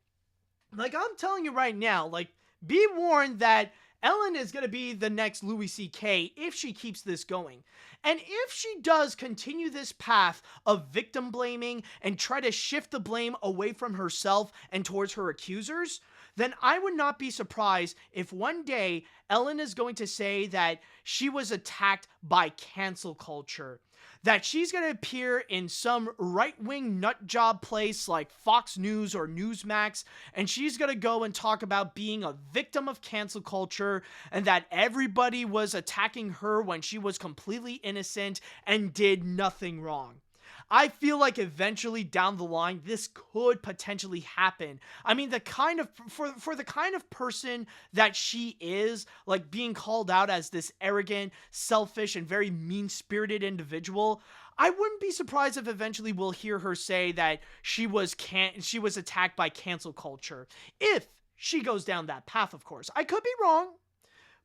Like, I'm telling you right now, like, be warned that Ellen is going to be the next Louis C.K. if she keeps this going. And if she does continue this path of victim blaming and try to shift the blame away from herself and towards her accusers, then I would not be surprised if one day Ellen is going to say that she was attacked by cancel culture. That she's going to appear in some right-wing nutjob place like Fox News or Newsmax, and she's going to go and talk about being a victim of cancel culture, and that everybody was attacking her when she was completely innocent and did nothing wrong. I feel like eventually down the line, this could potentially happen. I mean, for the kind of person that she is, like being called out as this arrogant, selfish, and very mean-spirited individual, I wouldn't be surprised if eventually we'll hear her say that she was attacked by cancel culture. If she goes down that path, of course. I could be wrong.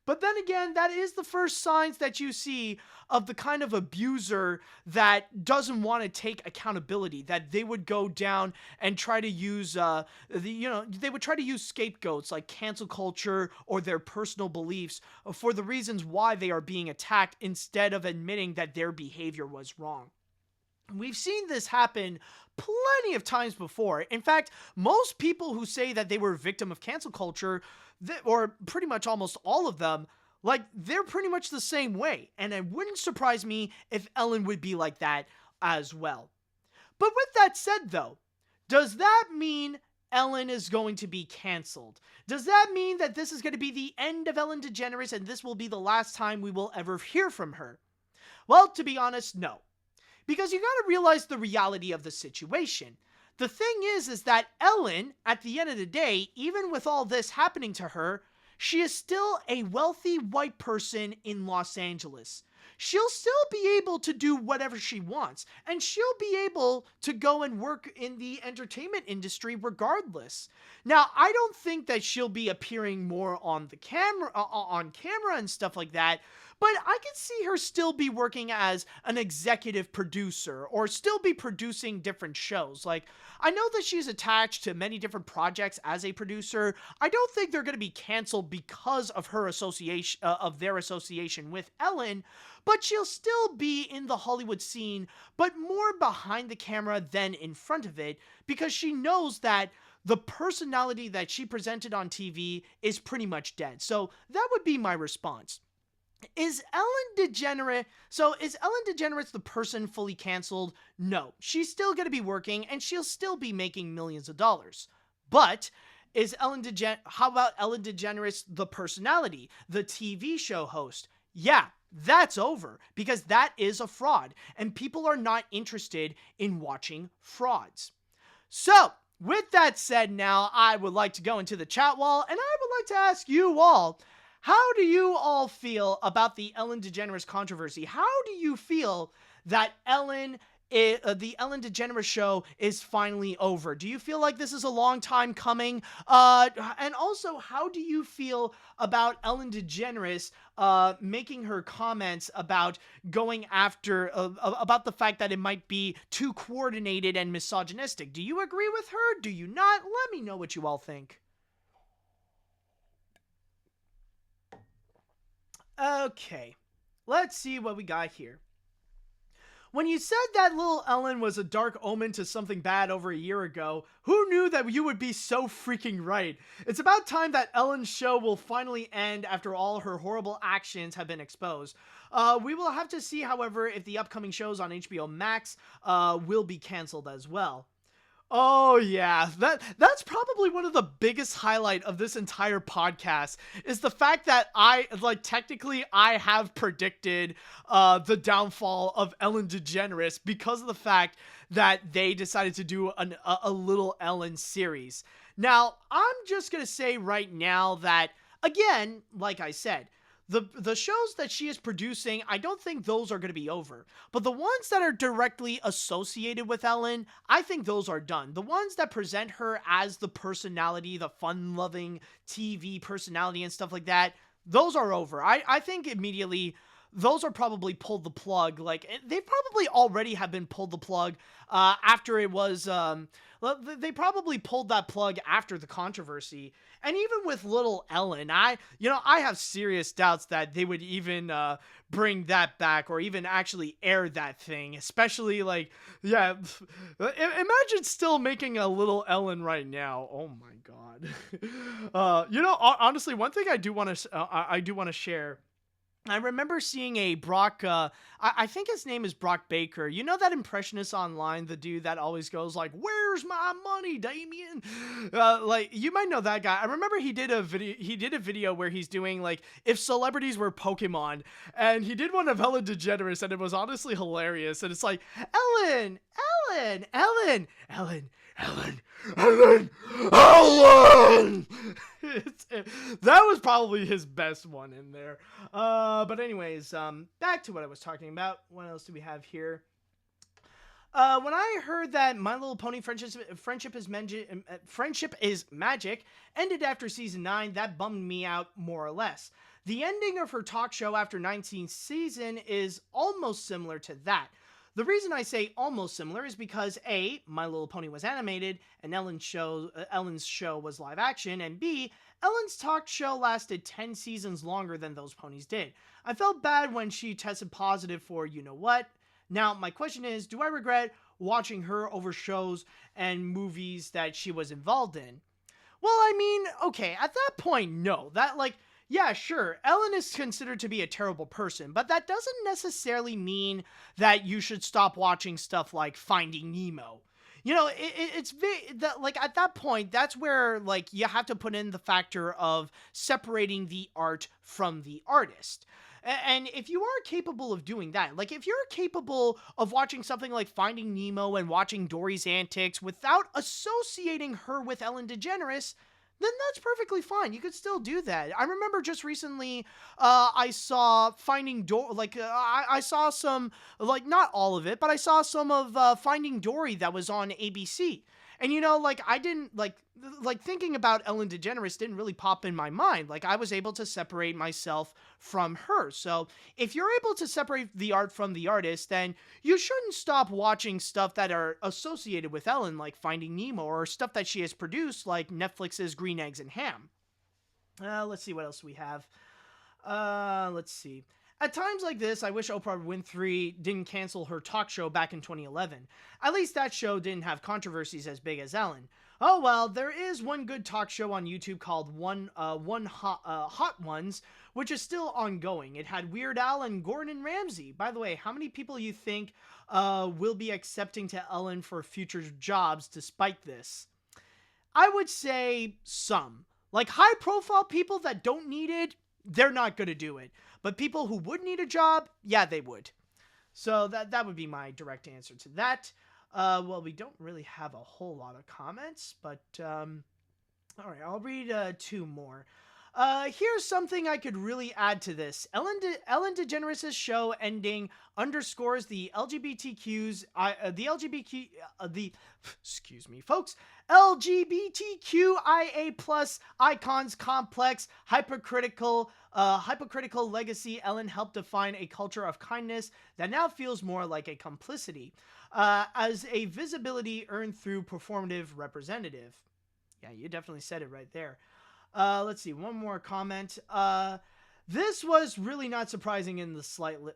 But then again, that is the first signs that you see of the kind of abuser that doesn't want to take accountability, that they would go down and try to use, they would try to use scapegoats like cancel culture or their personal beliefs for the reasons why they are being attacked instead of admitting that their behavior was wrong. We've seen this happen plenty of times before. In fact, most people who say that they were a victim of cancel culture, or pretty much almost all of them, like, they're pretty much the same way. And it wouldn't surprise me if Ellen would be like that as well. But with that said, though, does that mean Ellen is going to be canceled? Does that mean that this is going to be the end of Ellen DeGeneres and this will be the last time we will ever hear from her? Well, to be honest, no. Because you gotta realize the reality of the situation. The thing is that Ellen, at the end of the day, even with all this happening to her, she is still a wealthy white person in Los Angeles. She'll still be able to do whatever she wants, and she'll be able to go and work in the entertainment industry regardless. Now, I don't think that she'll be appearing more on the camera, and stuff like that, but I could see her still be working as an executive producer or still be producing different shows. Like, I know that she's attached to many different projects as a producer. I don't think they're going to be canceled because of her association, of their association with Ellen, but she'll still be in the Hollywood scene, but more behind the camera than in front of it, because she knows that the personality that she presented on TV is pretty much dead. So that would be my response. Is Ellen DeGeneres the person fully canceled? No, she's still going to be working and she'll still be making millions of dollars. But how about Ellen DeGeneres the personality, the TV show host? Yeah, that's over, because that is a fraud and people are not interested in watching frauds. So, with that said, now I would like to go into the chat wall and I would like to ask you all, how do you all feel about the Ellen DeGeneres controversy? How do you feel that the Ellen DeGeneres Show is finally over? Do you feel like this is a long time coming? And also, how do you feel about Ellen DeGeneres making her comments about going after, about the fact that it might be too coordinated and misogynistic? Do you agree with her? Do you not? Let me know what you all think. Okay, let's see what we got here. When you said that little Ellen was a dark omen to something bad over a year ago, who knew that you would be so freaking right? It's about time that Ellen's show will finally end after all her horrible actions have been exposed. We will have to see, however, if the upcoming shows on HBO Max will be canceled as well. Oh yeah, that's probably one of the biggest highlight of this entire podcast is the fact that I have predicted the downfall of Ellen DeGeneres because of the fact that they decided to do a Little Ellen series. Now, I'm just gonna say right now that, again, like I said, the shows that she is producing, I don't think those are going to be over. But the ones that are directly associated with Ellen, I think those are done. The ones that present her as the personality, the fun-loving TV personality and stuff like that, those are over. I think immediately those are probably pulled the plug. Like, they probably already have been pulled the plug after it was... they probably pulled that plug after the controversy. And even with Little Ellen, I have serious doubts that they would even bring that back or even actually air that thing. Especially, imagine still making a Little Ellen right now. Oh my god. Honestly, one thing I do want to share. I remember seeing a Brock, I think his name is Brock Baker. You know that impressionist online, the dude that always goes like, "Where's my money, Damien?" You might know that guy. I remember he did a video where he's doing like, if celebrities were Pokemon, and he did one of Ellen DeGeneres, and it was honestly hilarious. And it's like, Ellen! That was probably his best one in there. But anyways, back to what I was talking about. What else do we have here? When I heard that My Little Pony Friendship is Magic ended after season 9, that bummed me out more or less. The ending of her talk show after 19th season is almost similar to that. The reason I say almost similar is because A, My Little Pony was animated, and Ellen's show was live action, and B, Ellen's talk show lasted 10 seasons longer than those ponies did. I felt bad when she tested positive for you-know-what. Now, my question is, do I regret watching her over shows and movies that she was involved in? Well, I mean, okay, at that point, no. Yeah, sure, Ellen is considered to be a terrible person, but that doesn't necessarily mean that you should stop watching stuff like Finding Nemo. At that point, that's where, you have to put in the factor of separating the art from the artist. And if you are capable of doing that, if you're capable of watching something like Finding Nemo and watching Dory's antics without associating her with Ellen DeGeneres, then that's perfectly fine. You could still do that. I remember just recently, I saw Finding Dory, I saw some, not all of it, but I saw some of Finding Dory that was on ABC. And, I didn't, thinking about Ellen DeGeneres didn't really pop in my mind. I was able to separate myself from her. So if you're able to separate the art from the artist, then you shouldn't stop watching stuff that are associated with Ellen, like Finding Nemo, or stuff that she has produced, like Netflix's Green Eggs and Ham. Let's see what else we have. Let's see. At times like this, I wish Oprah Winfrey didn't cancel her talk show back in 2011. At least that show didn't have controversies as big as Ellen. Oh well, there is one good talk show on YouTube called Hot Ones, which is still ongoing. It had Weird Al and Gordon Ramsay. By the way, how many people you think will be accepting to Ellen for future jobs despite this? I would say some. High-profile people that don't need it, they're not going to do it. But people who would need a job, yeah, they would. So that would be my direct answer to that. Well, we don't really have a whole lot of comments, but all right, I'll read 2 more. Here's something I could really add to this. Ellen DeGeneres' show ending underscores the excuse me, folks, LGBTQIA plus icons complex hypocritical legacy. Ellen helped define a culture of kindness that now feels more like a complicity, as a visibility earned through performative representative. Yeah, you definitely said it right there. Let's see, one more comment. This was really not surprising in the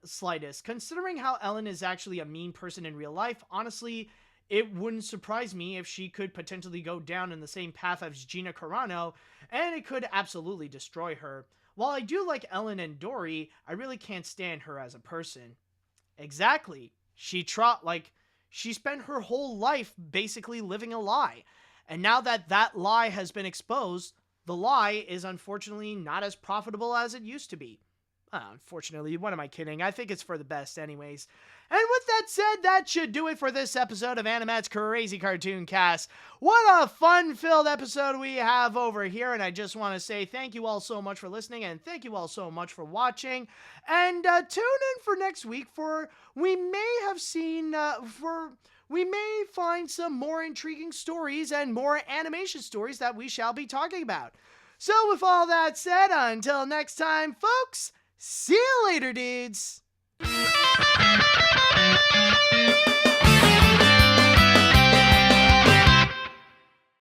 slightest. Considering how Ellen is actually a mean person in real life, honestly, it wouldn't surprise me if she could potentially go down in the same path as Gina Carano, and it could absolutely destroy her. While I do like Ellen and Dory, I really can't stand her as a person. Exactly. She spent her whole life basically living a lie. And now that lie has been exposed, the lie is unfortunately not as profitable as it used to be. Unfortunately, what am I kidding? I think it's for the best anyways. And with that said, that should do it for this episode of AniMat's Crazy Cartoon Cast. What a fun-filled episode we have over here, and I just want to say thank you all so much for listening, and thank you all so much for watching. And tune in for next week for we may find some more intriguing stories and more animation stories that we shall be talking about. So with all that said, until next time, folks, see you later, dudes!